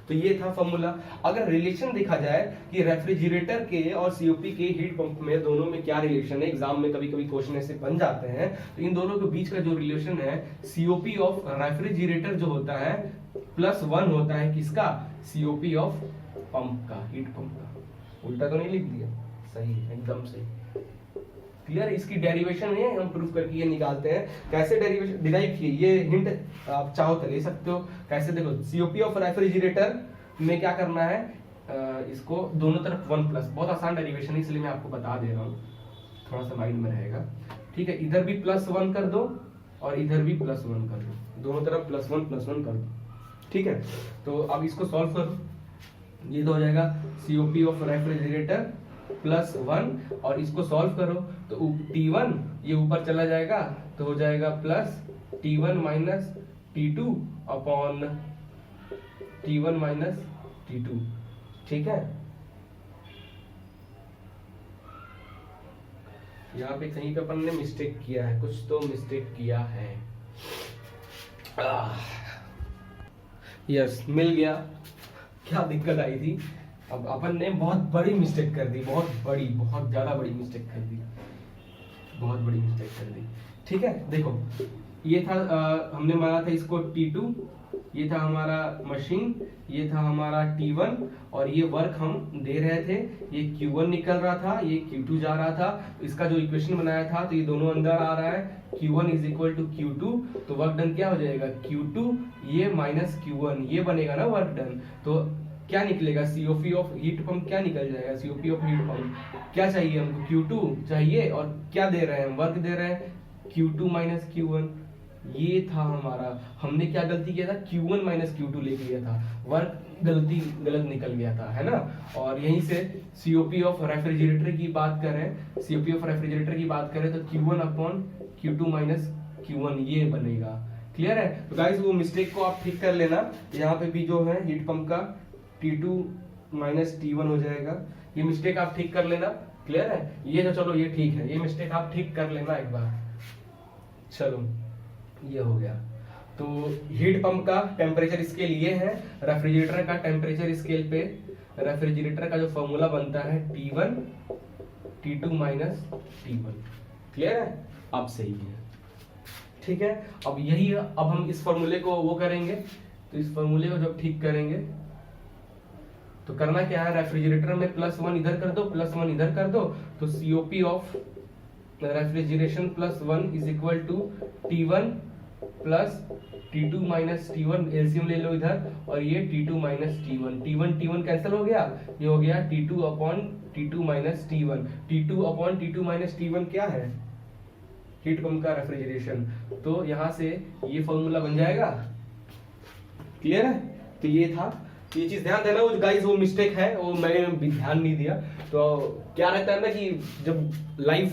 तो ये था फॉर्मूला। अगर रिलेशन देखा जाए कि रेफ्रिजरेटर के और सीओपी के हीट पंप में दोनों में क्या रिलेशन है, एग्जाम में कभी कभी क्वेश्चन ऐसे बन जाते हैं, तो इन दोनों के बीच का जो रिलेशन है, सीओपी ऑफ रेफ्रिजरेटर जो होता है +1 होता है किसका, सीओपी ऑफ पंप का, हीट पंप का। उल्टा तो नहीं लिख दिया, सही है, एकदम सही। क्लियर, इसकी डेरिवेशन है, हम प्रूफ करके ये निकालते हैं। कैसे डेरिवेशन डिराइव किए, ये हिंट आप चाहो तो ले सकते हो। कैसे, देखो सीओपी ऑफ रेफ्रिजरेटर में क्या करना है, इसको दोनों तरफ 1+, बहुत आसान डेरिवेशन है इसलिए मैं आपको बता दे रहा हूँ, थोड़ा सा माइंड में रहेगा। ठीक है, इधर भी +1 कर दो और इधर भी +1 कर दो, दोनों तरफ +1 कर दो। ठीक है, तो अब इसको सॉल्व करो, ये तो हो जाएगा सीओपी ऑफ रेफ्रिजरेटर +1, और इसको सॉल्व करो तो T1 ये ऊपर चला जाएगा तो हो जाएगा plus T1 minus T2 upon T1 minus T2। ठीक है, यहाँ पे कहीं पे अपन ने मिस्टेक किया है, कुछ तो मिस्टेक किया है। यस, मिल गया। क्या दिक्कत आई थी, अब अपन ने बहुत बड़ी मिस्टेक कर दी, बहुत ज्यादा बड़ी मिस्टेक कर दी, बहुत बड़ी मिस्टेक कर दी। ठीक है, देखो ये था हमने माना था इसको T2, ये था हमारा मशीन, ये था हमारा T1, और ये वर्क हम दे रहे थे, ये Q1 निकल रहा था, ये Q2 जा रहा था। इसका जो इक्वेशन बनाया था तो ये दोनों अंदर आ रहा है, Q1 is equal to Q2, तो वर्क डन क्या हो जाएगा, Q2 ये माइनस Q1, ये बनेगा ना वर्क डन। तो क्या निकलेगा, सीओपी ऑफ हीट पंप क्या निकल जाएगा, सीओपी ऑफ हीट पंप क्या चाहिए हमको, Q2 चाहिए, और क्या दे रहे हैं हम, वर्क दे रहे हैं Q2 माइनस Q1। ये था हमारा, हमने क्या गलती किया था, Q1 माइनस Q2 लेके गया था, वर्क गलत निकल गया था, है ना। और यहीं से सीओपी ऑफ रेफ्रिजरेटर की बात करें, सीओपी ऑफ रेफ्रिजरेटर की बात करें तो Q1 upon Q2 minus Q1 ये बनेगा। क्लियर है, तो गाइस वो मिस्टेक को आप ठीक कर लेना। यहाँ पे भी जो है हीट पंप का T2 माइनस T1 हो जाएगा, ये मिस्टेक आप ठीक कर लेना। क्लियर है, ये तो चलो ये ठीक है, ये मिस्टेक आप ठीक कर लेना एक बार। चलो ये हो गया। तो हीट पंप का टेम्परेचर स्केल ये है, रेफ्रिजरेटर का टेम्परेचर स्केल पे रेफ्रिजरेटर का जो फॉर्मूला बनता है T1 T2 minus T1। Clear है? अब सही है, ठीक है। अब यही है, अब हम इस फॉर्मूले को वो करेंगे, तो इस फॉर्मूले को जब ठीक करेंगे तो करना क्या है, रेफ्रिजरेटर में +1 इधर कर दो, +1 इधर कर दो, तो COP of refrigeration +1 is equal to T1 plus T2 minus T1, LCM ले लो इधर, और ये T2 minus T1, T1 cancel हो गया, ये हो गया T2 upon T2 minus T1। T2 upon T2 minus T1 क्या है, हीट पंप का रेफ्रिजरेशन, तो यहां से ये फॉर्मूला बन जाएगा। क्लियर है? तो ये था, ये चीज ध्यान देना, वो गाइस वो मिस्टेक है, वो मैंने भी ध्यान नहीं दिया। तो क्या रहता है ना कि जब लाइव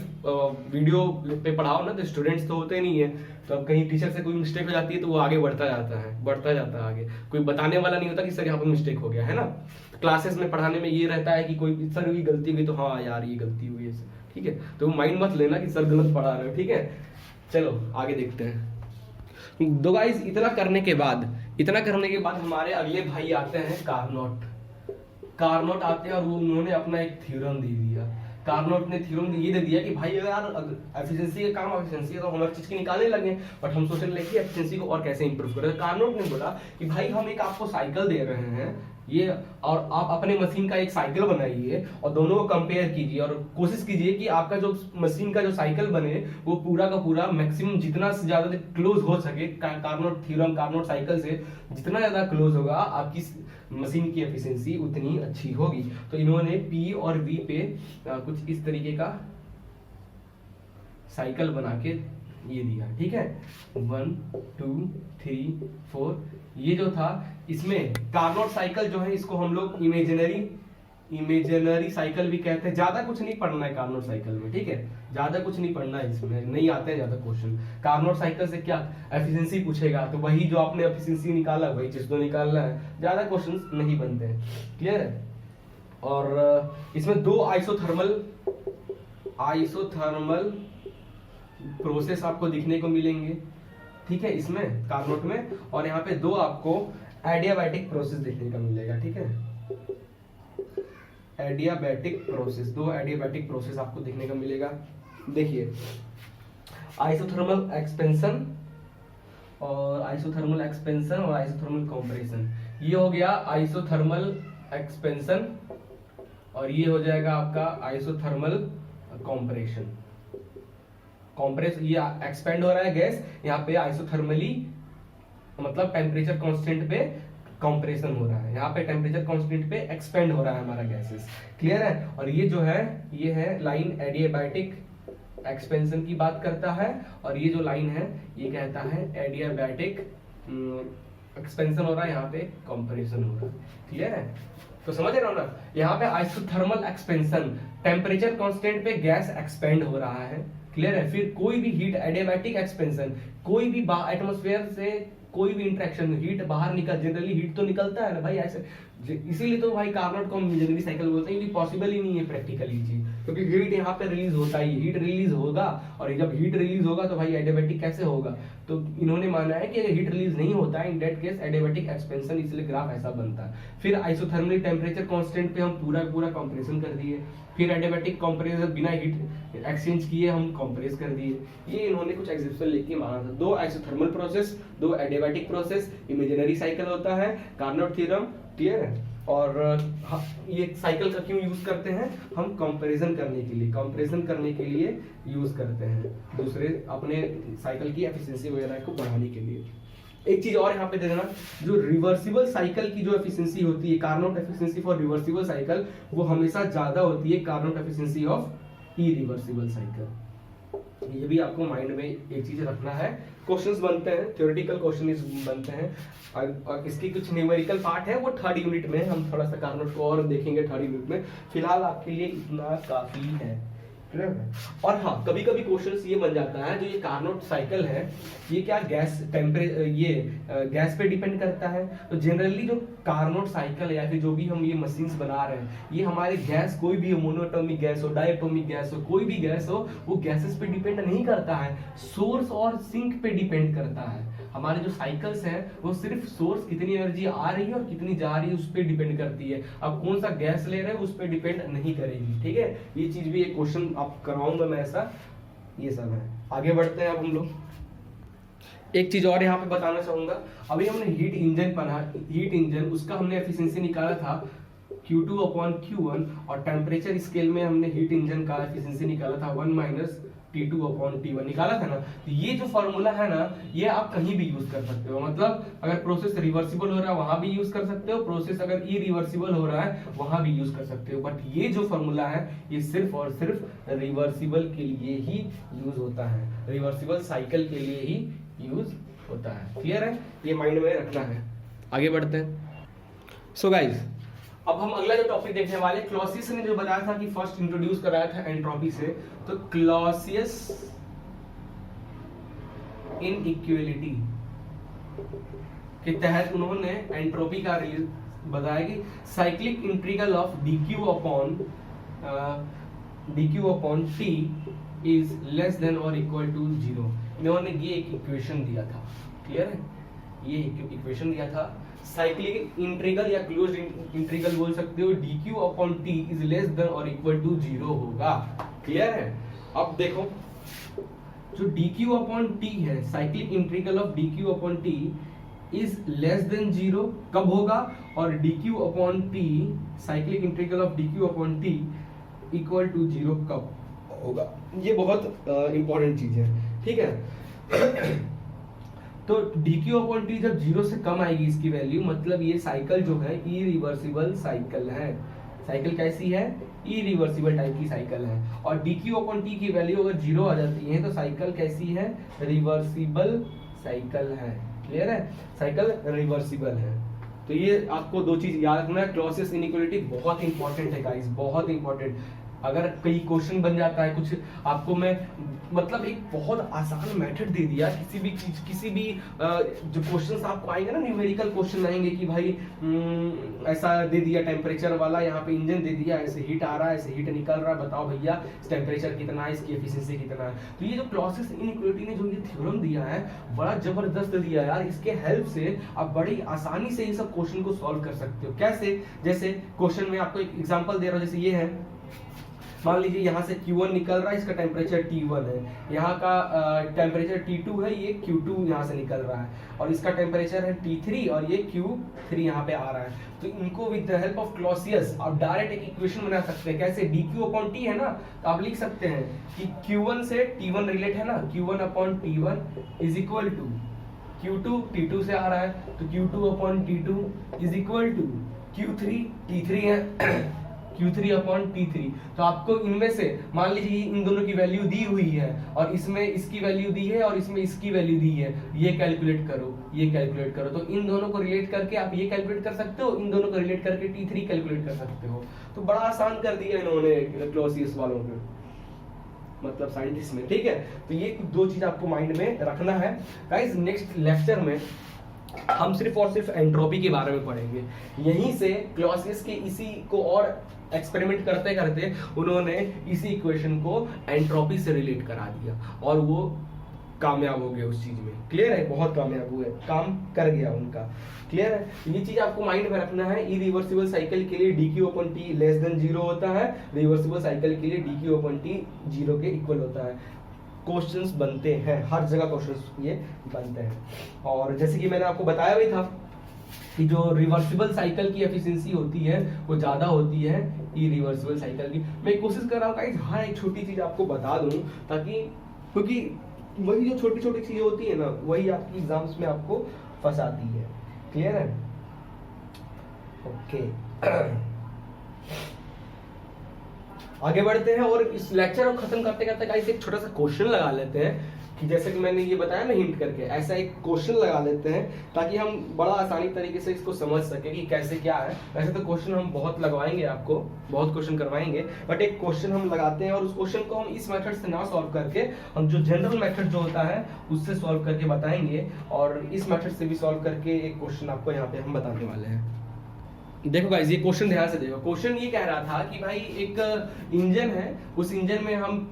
वीडियो पे पढ़ाओ ना तो स्टूडेंट्स तो होते नहीं है, तो अब कहीं टीचर से कोई मिस्टेक हो जाती है तो वो आगे बढ़ता जाता है आगे, कोई बताने वाला नहीं होता कि सर यहाँ पे मिस्टेक हो गया है ना। क्लासेस में पढ़ाने में ये रहता है कि कोई सर की गलती हुई तो हाँ यार ये गलती हुई है, ठीक है, तो माइंड मत लेना कि सर गलत पढ़ा रहे हो, ठीक है। चलो आगे देखते हैं। दो गाइस इतना करने के बाद हमारे अगले भाई आते हैं कार्नोट आते हैं, और वो उन्होंने अपना एक थ्योरम दे दिया। कार्नोट ने थ्योरम ये दे दिया कि भाई यार एफिशिएंसी का काम एफिशिएंसी है तो हम हर चीज की निकालने लगे, बट हम सोचने लगे कि एफिशिएंसी को और कैसे इंप्रूव करें। कार्नोट ने बोला कि भाई हम एक आपको साइकिल दे रहे हैं ये, और आप अपने मशीन का एक साइकिल बनाइए और दोनों को कंपेयर कीजिए और कोशिश कीजिए कि आपका जो मशीन का जो साइकिल बने वो पूरा का पूरा मैक्सिमम जितना से ज्यादा क्लोज हो सके कार्नोट थ्योरम, कार्नोट साइकिल से जितना ज्यादा क्लोज होगा आपकी मशीन की एफिशिएंसी उतनी अच्छी होगी। तो इन्होंने P और V पे कुछ इस तरीके का साइकिल बना के ये दिया, ठीक है, 1 2 3 4। ये जो था इसमें कार्नोट साइकिल जो है इसको हम लोग इमेजिनरी साइकिल भी कहते हैं। ज्यादा कुछ नहीं पढ़ना है कार्नोट साइकिल में, ठीक है, ज्यादा कुछ नहीं पढ़ना है, इसमें नहीं आते हैं ज्यादा क्वेश्चन। कार्नोट साइकिल से क्या एफिशिएंसी पूछेगा तो वही जो आपने एफिशिएंसी निकाला वही चीज तो निकालना है, ज्यादा क्वेश्चन नहीं बनते हैं। क्लियर है? और इसमें दो आइसोथर्मल प्रोसेस आपको दिखने को मिलेंगे, ठीक है, इसमें कार्नोट में, और यहाँ पे दो आपको एडियाबैटिक प्रोसेस देखने का मिलेगा, ठीक है, एडियाबैटिक प्रोसेस, दो एडियाबैटिक प्रोसेस आपको देखने का मिलेगा। देखिए आइसोथर्मल एक्सपेंशन और आइसोथर्मल कंप्रेशन। ये हो गया आइसोथर्मल एक्सपेंशन और ये हो जाएगा आपका आइसोथर्मल कंप्रेशन। ये एक्सपेंड हो रहा है गैस, यहाँ पे आइसोथर्मली मतलब टेम्परेचर कांस्टेंट पे कंप्रेशन हो रहा है, यहाँ पे टेम्परेचर कांस्टेंट पे एक्सपेंड हो रहा है हमारा गैसेस। क्लियर है? और ये जो है ये है लाइन एडियाबैटिक एक्सपेंशन की बात करता है, और ये जो लाइन है ये कहता है एडियाबैटिक एक्सपेंशन हो रहा है, यहाँ पे कंप्रेशन हो रहा है। क्लियर है? तो समझ रहे हो ना, यहाँ पे आइसोथर्मल एक्सपेंशन टेम्परेचर कांस्टेंट पे गैस एक्सपेंड हो रहा है। क्लियर है? फिर कोई भी हीट एडियाबैटिक एक्सपेंशन, कोई भी एटमॉस्फेयर से कोई भी इंटरेक्शन, हीट बाहर निकल, जनरली हीट तो निकलता है ना भाई ऐसे, इसीलिए तो भाई कार्नोट को हम जनरली साइकिल बोलते हैं, ये पॉसिबल ही नहीं है प्रैक्टिकली चीज, क्योंकि हीट यहाँ पे रिलीज होता ही, हीट रिलीज होगा, और जब हीट रिलीज होगा तो भाई एडियाबैटिक कैसे होगा। तो इन्होंने माना है कि अगर हीट रिलीज नहीं होता है in that case adiabatic expansion, इसलिए ग्राफ ऐसा बनता है। फिर आइसोथर्मल टेम्परेचर कांस्टेंट पे हम पूरा कंप्रेशन कर दिए, फिर एडियाबैटिक कंप्रेसर बिना हीट एक्सचेंज किए हम कंप्रेस कर दिए। ये इन्होंने कुछ एग्जांपल लेके माना था। दो आइसोथर्मल प्रोसेस, दो एडियाबैटिक प्रोसेस, इमेजिनरी साइकिल होता है, कार्नोट थ्योरम। क्लियर है? और ये साइकिल का क्यों यूज करते हैं हम? कंपैरिजन करने के लिए यूज करते हैं, दूसरे अपने साइकिल की एफिशिएंसी वगैरह को बढ़ाने के लिए। एक चीज और यहाँ पे दे देना, जो रिवर्सिबल साइकिल की जो एफिशिएंसी होती है, Carnot efficiency for reversible cycle, वो हमेशा ज्यादा होती है Carnot efficiency of irreversible cycle. ये भी आपको माइंड में एक चीज रखना है। क्वेश्चंस बनते हैं, थ्योरेटिकल क्वेश्चन बनते हैं, और इसकी कुछ न्यूमेरिकल पार्ट है वो थर्ड यूनिट में, हम थोड़ा सा कार्नोट को और देखेंगे थर्ड यूनिट में। फिलहाल आपके लिए इतना काफी है। और हाँ, कभी कभी क्वेश्चन ये बन जाता है, जो ये कार्नोट साइकिल है ये क्या गैस गैस पे डिपेंड करता है? तो जनरली जो कार्नोट साइकिल है या फिर जो भी हम ये मशीन्स बना रहे हैं, ये हमारे गैस, कोई भी मोनोएटॉमिक गैस हो, डायटोमिक गैस हो, कोई भी गैस हो, वो गैसेस पे डिपेंड नहीं करता है, सोर्स और सिंक पे डिपेंड करता है। हमारे जो साइकिल्स हैं वो सिर्फ सोर्स कितनी एनर्जी आ रही है और कितनी जा रही है उस पर डिपेंड करती है। अब कौन सा गैस ले रहे हैं उस पर डिपेंड नहीं करेगी, ठीक है। ये चीज भी एक क्वेश्चन आप करवाऊंगा मैं ऐसा, ये सब है। आगे बढ़ते हैं अब हम लोग। एक चीज और यहाँ पे बताना चाहूंगा, अभी हमने हीट इंजन पढ़ा, हीट इंजन उसका हमने एफिशिएंसी निकाला था Q2/Q1 और टेम्परेचर स्केल में हमने हीट इंजन का एफिशिएंसी निकाला था 1 - T2/T1 निकाला था ना। तो ये जो फॉर्मूला है ना, ये आप कहीं भी यूज कर सकते हो, मतलब अगर प्रोसेस रिवर्सिबल हो रहा है वहां भी यूज कर सकते हो, प्रोसेस अगर इरिवर्सिबल हो रहा है वहां भी यूज कर सकते हो। बट ये जो फॉर्मूला है ये सिर्फ और सिर्फ रिवर्सिबल के लिए ही यूज होता है, रिवर्सिबल साइकिल के लिए ही यूज होता है। क्लियर है, ये माइंड में रखना है। आगे बढ़ते हैं। सो गाइस, अब हम अगला जो टॉपिक देखने वाले, क्लॉसियस ने जो बताया था कि फर्स्ट इंट्रोड्यूस कराया था एंट्रोपी से, तो क्लॉसियस इनइक्वालिटी के तहत उन्होंने एंट्रोपी का बताया कि cyclic integral of dq/T is less than और इक्वल टू 0। इन्होंने ये एक इक्वेशन दिया था, क्लियर है, ये इक्वेशन दिया था। साइक्लिक इंटीग्रल या क्लोज्ड इंटीग्रल बोल सकते हो, dq/T इज लेस देन और इक्वल टू 0 होगा, क्लियर है। अब देखो जो dq/T है, cyclic integral of dq/T is less than 0 कब होगा, और dq/T cyclic integral of dq/T equal to 0 कब होगा। ये बहुत इंपॉर्टेंट चीज है, ठीक है। तो dq/T जब 0 से कम आएगी इसकी वैल्यू, मतलब ये साइकिल जो है इरिवर्सिबल साइकिल है। साइकिल कैसी है, इरिवर्सिबल टाइप की साइकिल है। और dq/T की वैल्यू अगर 0 आ जाती है तो साइकिल कैसी है, रिवर्सिबल साइकिल है, क्लियर है, साइकिल रिवर्सिबल है। तो ये आपको दो चीज याद रखना है। क्लॉसियस इनइक्वालिटी बहुत इंपॉर्टेंट है गाइस, बहुत इंपॉर्टेंट। अगर कई क्वेश्चन बन जाता है कुछ, आपको मैं मतलब एक बहुत आसान मेथड दे दिया, किसी भी चीज, किसी भी जो क्वेश्चंस आपको आएंगे ना, न्यूमेरिकल क्वेश्चन आएंगे कि भाई ऐसा दे दिया टेम्परेचर वाला, यहाँ पे इंजन दे दिया, ऐसे हीट आ रहा है, ऐसे हीट निकल रहा है, बताओ भैया टेम्परेचर कितना है, इसकी एफिशिएंसी कितना है। तो ये जो क्लॉसियस इनइक्वालिटी ने जो ये थ्योरम दिया है बड़ा जबरदस्त दिया यार। इसके हेल्प से आप बड़ी आसानी से ये सब क्वेश्चन को सॉल्व कर सकते हो। कैसे, जैसे क्वेश्चन में आपको एक एग्जांपल दे रहा हूँ, जैसे ये है, मान लीजिए यहाँ से Q1 निकल रहा है, इसका टेम्परेचर T1 है, यहाँ का टेम्परेचर T2 है, ये Q2 यहाँ से निकल रहा है, और इसका टेम्परेचर है T3 और ये Q3 यहाँ पे आ रहा है। तो इनको with the help of Clausius आप डायरेक्ट एक इक्वेशन बना सकते हैं। कैसे, dq/T है ना, तो आप लिख सकते हैं कि Q1 से T1 रिलेट है ना, Q1/T1 is equal to Q2 T2 से आ रहा है, तो Q2/T2 is equal to Q3 T3 है Q3/T3। तो आपको इनमें से मान लीजिए इन दोनों की वैल्यू दी हुई है, और इसमें इसकी वैल्यू दी है और इसमें इसकी वैल्यू दी है, ये कैलकुलेट करो, ये कैलकुलेट करो। तो इन दोनों को रिलेट करके आप ये कैलकुलेट कर सकते हो, इन दोनों को रिलेट करके T3 कैलकुलेट कर सकते हो। तो बड़ा आसान कर दिया इन्होंने क्लॉसियस वालों ने, मतलब साइंटिस्ट में, ठीक है। तो ये दो चीज आपको माइंड में रखना है गाइस। नेक्स्ट लेक्चर में हम सिर्फ और सिर्फ एंट्रोपी के बारे में पढ़ेंगे। यहीं से क्लॉसियस के इसी को और एक्सपेरिमेंट करते करते उन्होंने इसी इक्वेशन को एंट्रोपी से रिलेट करा दिया, और वो कामयाब हो गए उस चीज में, क्लियर है, बहुत कामयाब हुए, काम कर गया उनका, क्लियर है। ये चीज आपको माइंड में रखना है। इरिवर्सिबल साइकिल के लिए dq/T लेस देन 0 होता है, रिवर्सिबल साइकिल के लिए dq/T 0 के इक्वल होता है। क्वेश्चंस बनते हैं, हर जगह क्वेश्चंस ये बनते हैं। और जैसे कि मैंने आपको बताया भी था कि जो रिवर्सिबल साइकिल की एफिशिएंसी होती है वो ज्यादा होती है इरिवर्सिबल साइकिल की। मैं कोशिश कर रहा हूँ गाइस हर एक छोटी चीज आपको बता दूं, ताकि क्योंकि वही जो छोटी छोटी चीजें होती है ना, वही आपकी एग्जाम्स में आपको फंसाती है, क्लियर है, ओके। आगे बढ़ते हैं और इस लेक्चर को खत्म करते करते गाइस एक छोटा सा क्वेश्चन लगा लेते हैं, कि जैसे कि मैंने ये बताया ना हिंट करके, ऐसा एक क्वेश्चन लगा लेते हैं ताकि हम बड़ा आसानी तरीके से इसको समझ सके कि कैसे क्या है। वैसे तो क्वेश्चन हम बहुत लगवाएंगे, आपको बहुत क्वेश्चन करवाएंगे, बट एक क्वेश्चन हम लगाते हैं और उस क्वेश्चन को हम इस मेथड से ना सॉल्व करके हम जो जनरल मेथड जो होता है उससे सॉल्व करके बताएंगे, और इस मेथड से भी सॉल्व करके एक क्वेश्चन आपको यहाँ पे हम बताने वाले हैं। देखो गाइस, ये क्वेश्चन ध्यान से देखो। क्वेश्चन ये कह रहा था कि भाई एक इंजन है, उस इंजन में हम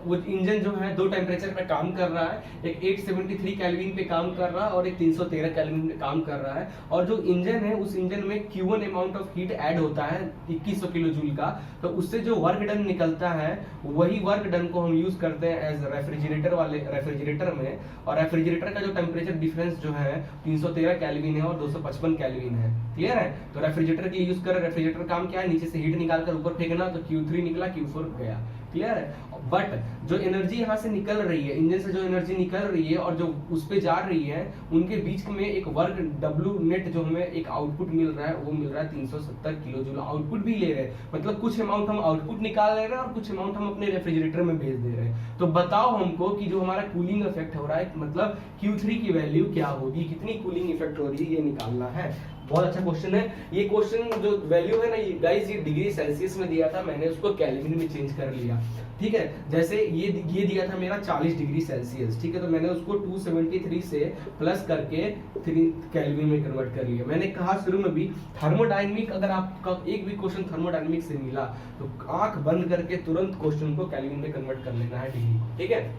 वो इंजन जो है दो टेम्परेचर पे काम कर रहा है, एक 873 केल्विन पे काम कर रहा है और एक 313 केल्विन पे काम कर रहा है। और जो इंजन है उस इंजन में Q1 amount of heat add होता है 2100 किलो जूल का, तो उससे जो वर्क डन निकलता है वही वर्क डन को हम यूज करते हैं एज रेफ्रिजरेटर में। और रेफ्रिजरेटर का जो टेम्परेचर डिफरेंस जो है 313 केल्विन है और 255 केल्विन है। क्लियर है? तो रेफ्रिजरेटर के लिए यूज कर, रेफ्रिजरेटर काम क्या है, नीचे से हीट निकालकर ऊपर फेंकना, तो Q3 निकला, Q4 गया। क्लियर है? बट जो एनर्जी यहाँ से निकल रही है, इंजन से जो एनर्जी निकल रही है और जो उस पे जा रही है, उनके बीच में एक वर्क W नेट जो हमें एक आउटपुट मिल रहा है, वो मिल रहा है 370 किलो जूल। आउटपुट भी ले रहे हैं, मतलब कुछ अमाउंट हम आउटपुट निकाल ले रहे हैं और कुछ अमाउंट हम अपने रेफ्रिजरेटर में भेज दे रहे हैं। तो बताओ हमको कि जो हमारा कूलिंग इफेक्ट हो रहा है, मतलब Q3 की वैल्यू क्या होगी, कितनी कूलिंग इफेक्ट हो रही है, ये निकालना है। बहुत अच्छा क्वेश्चन है ये। क्वेश्चन जो वैल्यू है ना ये गाइस, ये डिग्री सेल्सियस में दिया था, मैंने उसको केल्विन में चेंज कर लिया। ठीक है? जैसे ये दिया था मेरा 40 डिग्री सेल्सियस, ठीक है, तो मैंने उसको 273 से प्लस करके 3 केल्विन में कन्वर्ट कर लिया। मैंने कहा शुरू में भी थर्मोडायनेमिक, अगर आपका एक भी क्वेश्चन थर्मोडायनेमिक से मिला तो आंख बंद करके तुरंत क्वेश्चन को केल्विन में कन्वर्ट कर लेना है डिग्री को। ठीक है?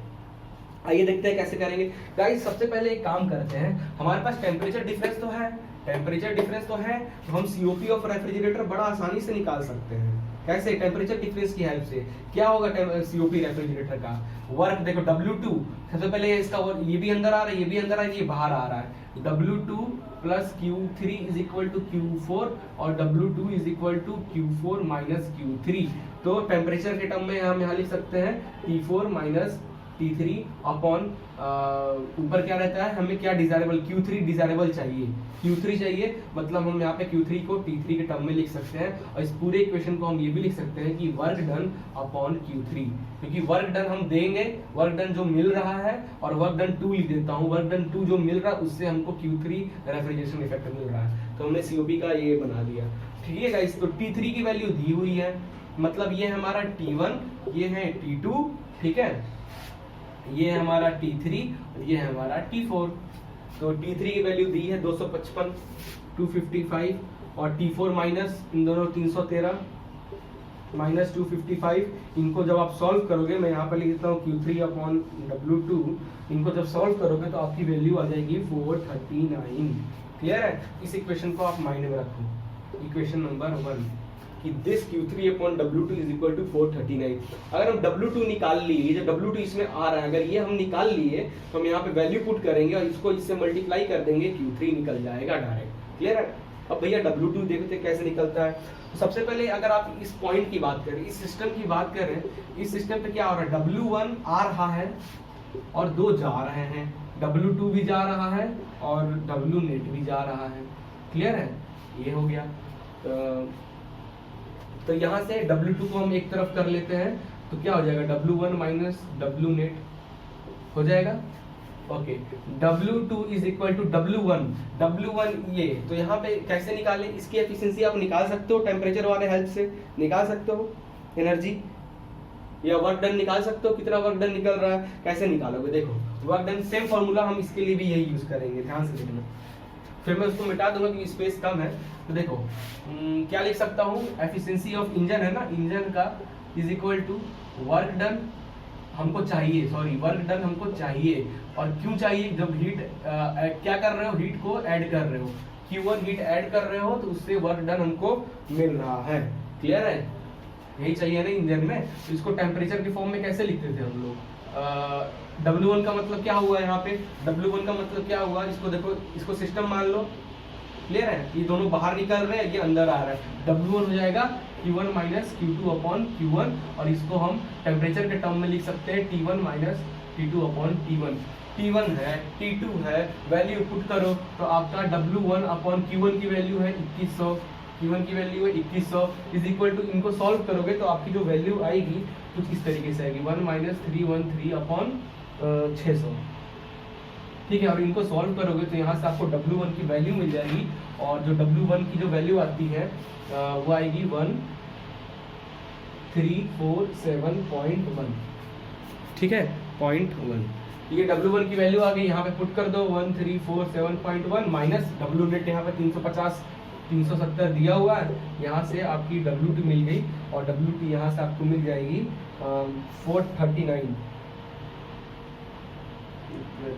आइए देखते हैं कैसे करेंगे गाइस। सबसे पहले एक काम करते हैं, हमारे पास टेम्परेचर डिफरेंस तो है, तो हम सीओपी ऑफ रेफ्रिजरेटर बड़ा आसानी से निकाल सकते हैं। कैसे? टेम्परेचर डिफरेंस की हेल्प से। क्या होगा सीओपी रेफ्रिजरेटर का वर्क? देखो W2, सबसे पहले इसका ये भी अंदर आ रहा है, ये भी अंदर आ रहा है, ये बाहर आ रहा है। W2 plus Q3 is equal to Q4 और W2 is equal to Q4 minus Q3। तो टेम्परेचर के टर्म में हम यहाँ लिख सकते हैं T4 माइनस T3 अपॉन ऊपर क्या रहता है, हमें क्या डिजायरेबल Q3 डिजायरेबल चाहिए, Q3 चाहिए, मतलब हम यहाँ पे Q3 को T3 के टर्म में लिख सकते हैं। और इस पूरे इक्वेशन को हम ये भी लिख सकते हैं कि वर्क डन अपॉन Q3, क्योंकि वर्क डन हम देंगे, वर्क डन जो मिल रहा है, और वर्क डन 2 लिख देता हूँ, वर्क डन 2 जो मिल रहा है उससे हमको Q3 रेफ्रिजरेशन इफेक्ट मिल रहा है, तो हमने COP का ये बना दिया। ठीक है गाइस? तो T3 की वैल्यू दी हुई है, मतलब ये हमारा T1, ये है T2, ठीक है, ये है हमारा T3 और ये है हमारा T4। तो T3 की वैल्यू दी है 255, 255 और T4 माइनस इन दोनों 313 माइनस 255, इनको जब आप सॉल्व करोगे, मैं यहाँ पर लिख देता हूँ Q3 अपॉन W2, इनको जब सॉल्व करोगे तो आपकी वैल्यू आ जाएगी 439। क्लियर है? इस इक्वेशन को आप माइंड में रखो, इक्वेशन नंबर 1 कि this Q3 upon W2 is equal to 439। अगर हम W2 निकाल लिए, जब W2 इसमें आ रहा है, अगर ये हम निकाल लिए तो हम यहाँ पे वैल्यू पुट करेंगे और इसको इससे मल्टीप्लाई कर देंगे, Q3 निकल जाएगा डायरेक्ट। क्लियर है? अब भैया W2 देखते कैसे निकलता है। तो सबसे पहले अगर आप इस पॉइंट की बात करें, इस सिस्टम की बात करें, इस सिस्टम पे क्या हो रहा है, W1 आ रहा है और 2 जा रहे हैं, W2 भी जा रहा है और W नेट भी जा रहा है। क्लियर है? ये हो गया। तो यहाँ से W2 को हम एक तरफ कर लेते हैं, तो क्या हो जाएगा, W1 माइनस W नेट हो जाएगा। Okay, W2 is equal to W1 ये, तो यहाँ पे कैसे निकालें, इसकी एफिशिएंसी आप निकाल सकते हो टेम्परेचर वाले हेल्प से, निकाल सकते हो एनर्जी या वर्क डन निकाल सकते हो, कितना वर्क डन निकल रहा है, कैसे निकालोगे? देखो वर्क डन सेम फॉर्मूला हम इसके लिए भी यही यूज करेंगे, ध्यान से देखना। फिर मैं उसको मिटा दूंगा क्योंकि स्पेस कम है। तो देखो क्या लिख सकता हूँ, एफिशिएंसी ऑफ इंजन है ना, इंजन का is equal to work done हमको चाहिए, सॉरी वर्क डन हमको चाहिए, और क्यों चाहिए, जब हीट क्या कर रहे हो, हीट को ऐड कर रहे हो, Q1 हीट ऐड कर रहे हो तो उससे वर्क डन हमको मिल रहा है। क्लियर है? यही चाहिए ना इंजन में। तो इसको टेम्परेचर के फॉर्म में कैसे लिखते थे हम लोग, W1 का मतलब क्या हुआ यहाँ पे, W1 का मतलब क्या हुआ, इसको देखो, इसको सिस्टम मान लो। क्लियर है? ये दोनों बाहर निकल रहे हैं, ये अंदर आ रहा है, W1 हो जाएगा Q1 minus Q2 upon Q1, और इसको हम टेम्परेचर के टर्म में लिख सकते हैं T1 minus T2 upon T1। T1 है, T2 है, वैल्यू पुट करो तो आपका W1 अपॉन Q1 की वैल्यू है 2100, Q1 की वैल्यू है 2100 इज इक्वल टू, इनको सॉल्व करोगे तो आपकी जो वैल्यू आएगी कुछ इस तरीके से आएगी, 1 माइनस 313 अपॉन 600। ठीक है, और इनको सॉल्व करोगे तो यहाँ से आपको W1 की वैल्यू मिल जाएगी, और जो W1 की जो वैल्यू आती है वो आएगी 1347.1। ठीक है, 0.1। ये W1 की वैल्यू आ गई, यहाँ पे पुट कर दो 1347.1 माइनस W नेट यहाँ पे 350 370 दिया हुआ है, यहाँ से आपकी WT मिल गई और WT यहाँ से आपको मिल जाएगी 439,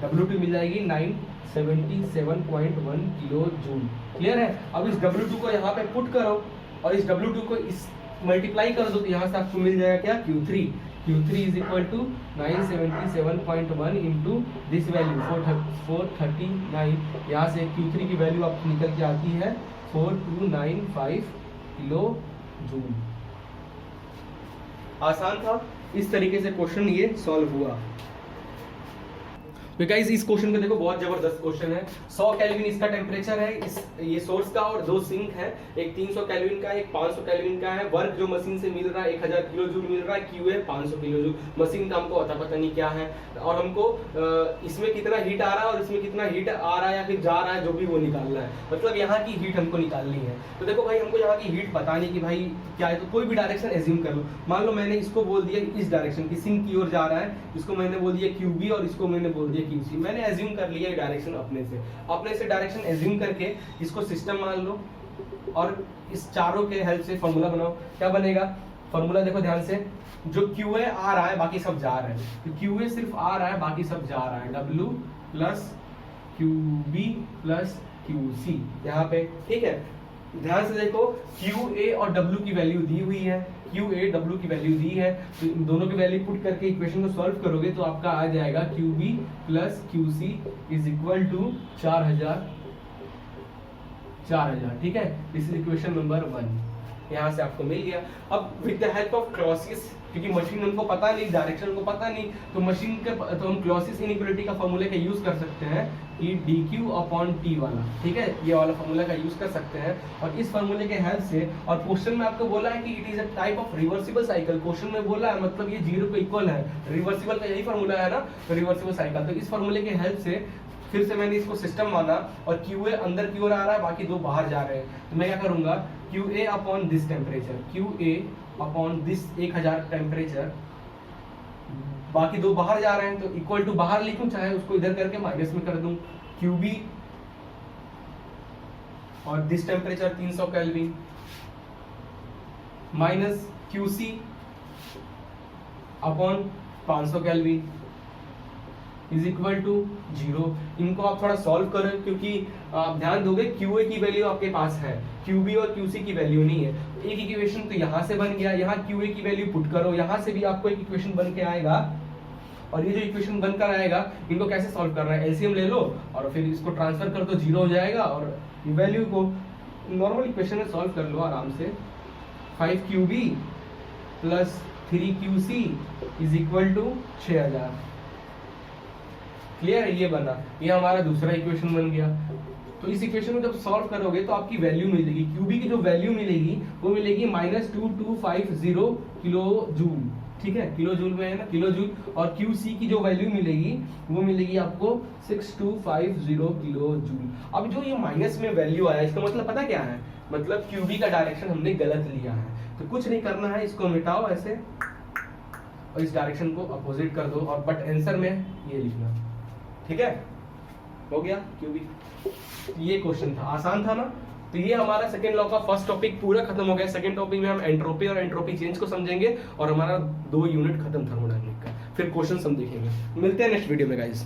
WT मिल जाएगी 977.1 किलो जूल। क्लियर है? अब इस W2 को यहाँ पे पुट करो और इस W2 को इस मल्टीप्लाई कर दो तो यहाँ से आपको मिल जाएगा क्या, Q3 is equal to 977.1 into this value 439, यहाँ से Q3 की वैल्यू आपको निकल के आती है 4295 किलो जूल। आसान था, इस तरीके से क्वेश्चन ये सॉल्व हुआ। तो गाइस इस क्वेश्चन को देखो, बहुत जबरदस्त क्वेश्चन है। 100 केल्विन इसका टेम्परेचर है, इस ये सोर्स का, और दो सिंक है, एक 300 केल्विन का, एक 500 केल्विन का है। वर्क जो मशीन से मिल रहा है 1000 किलो जूल मिल रहा है, क्यू है 500 किलो जूल। मशीन का हमको पता नहीं क्या है, और हमको इसमें कितना हीट आ रहा है और इसमें कितना हीट आ रहा है या फिर जा रहा है, जो भी वो निकालना है, मतलब यहाँ की हीट हमको निकालनी है। तो देखो भाई, हमको यहाँ की हीट पता नहीं कि भाई क्या है, तो कोई भी डायरेक्शन एज्यूम कर लो। मान लो मैंने इसको बोल दिया इस डायरेक्शन की, सिंक की ओर जा रहा है, इसको मैंने बोल दिया QB और इसको मैंने बोल दिया QC। मैंने एज्यूम कर लिया डायरेक्शन अपने से डायरेक्शन एज्यूम करके इसको सिस्टम मान लो और इस चारों के हेल्प से फॉर्मूला बनाओ। क्या बनेगा फॉर्मूला? देखो ध्यान से, जो QA आ रहा है बाकी सब जा रहे हैं, तो QA सिर्फ आ रहा है बाकी सब जा रहा है, W plus QB plus QC यहाँ पे। ठीक है, ध्यान से देखो, QA और W की वैल्यू दी हुई है, QA W की वैल्यू दी है, तो इन दोनों की वैल्यू पुट करके इक्वेशन को सॉल्व करोगे तो आपका आ जाएगा QB plus QC is equal to 4000। ठीक है, दिस इज इक्वेशन नंबर 1, यहाँ से आपको मिल गया। अब with the help of Clausius, क्योंकि मशीन हमको पता नहीं, डायरेक्शन को पता नहीं, तो मशीन के तो हम क्लॉसियस इनइक्वालिटी का फॉर्मूले का यूज कर सकते हैं कि dQ/T वाला। ठीक है, ये वाला फॉर्मूला का यूज कर सकते हैं, और इस फॉर्मूले के हेल्प से, और क्वेश्चन में आपको बोला है कि it is a type of reversible cycle, question में बोला है, मतलब ये 0 को इक्वल है। रिवर्सिबल का यही फॉर्मूला है ना, तो रिवर्सिबल साइकिल। तो इस फॉर्मूले के हेल्प से फिर से मैंने इसको सिस्टम माना, और QA अंदर की ओर आ रहा है, बाकी दो बाहर जा रहे हैं, तो मैं क्या करूंगा, QA upon this temperature, QA upon this 1000 temperature, बाकी दो बाहर जा रहे हैं तो इक्वल टू बाहर लिखूं, चाहे उसको इधर करके माइनस में कर दूं, QB और this temperature 300 kelvin minus QC upon 500 kelvin is equal to 0। इनको आप थोड़ा सॉल्व करो, क्योंकि आप ध्यान दोगे QA की वैल्यू आपके पास है, QB और QC की वैल्यू नहीं है। एक इक्वेशन तो यहाँ से बन गया, यहाँ QA की वैल्यू पुट करो, यहाँ से भी आपको एक इक्वेशन बन के आएगा, और ये जो इक्वेशन बनकर आएगा, इनको कैसे सॉल्व करना है, एलसीएम ले लो और फिर इसको ट्रांसफर कर दो, 0 हो जाएगा, और वैल्यू को नॉर्मल इक्वेशन में सॉल्व कर लो आराम से। 5QB plus 3QC is equal to 6000। Clear है? ये बना, ये हमारा दूसरा इक्वेशन बन गया। तो इस इक्वेशन को जब सॉल्व करोगे तो आपकी वैल्यू मिलेगी, QB की जो वैल्यू मिलेगी वो मिलेगी -2250 किलो जूल। ठीक है, किलो जूल में है ना, किलो जूल। और QC की जो वैल्यू मिलेगी वो मिलेगी आपको 6250 किलो जूल। अब जो ये माइनस में वैल्यू आया, इसका मतलब पता क्या है, मतलब QB का डायरेक्शन हमने गलत लिया है। तो कुछ नहीं करना है, इसको मिटाओ ऐसे और इस डायरेक्शन को अपोजिट कर दो, और बट आंसर में ये लिखना। ठीक है, हो गया QB। ये क्वेश्चन था, आसान था ना। तो ये हमारा सेकेंड लॉ का फर्स्ट टॉपिक पूरा खत्म हो गया। सेकेंड टॉपिक में हम एंट्रोपी और एंट्रोपी चेंज को समझेंगे, और हमारा 2 यूनिट खत्म थर्मोडायनामिक का। फिर क्वेश्चन हम देखेंगे। मिलते हैं नेक्स्ट वीडियो में गाइस।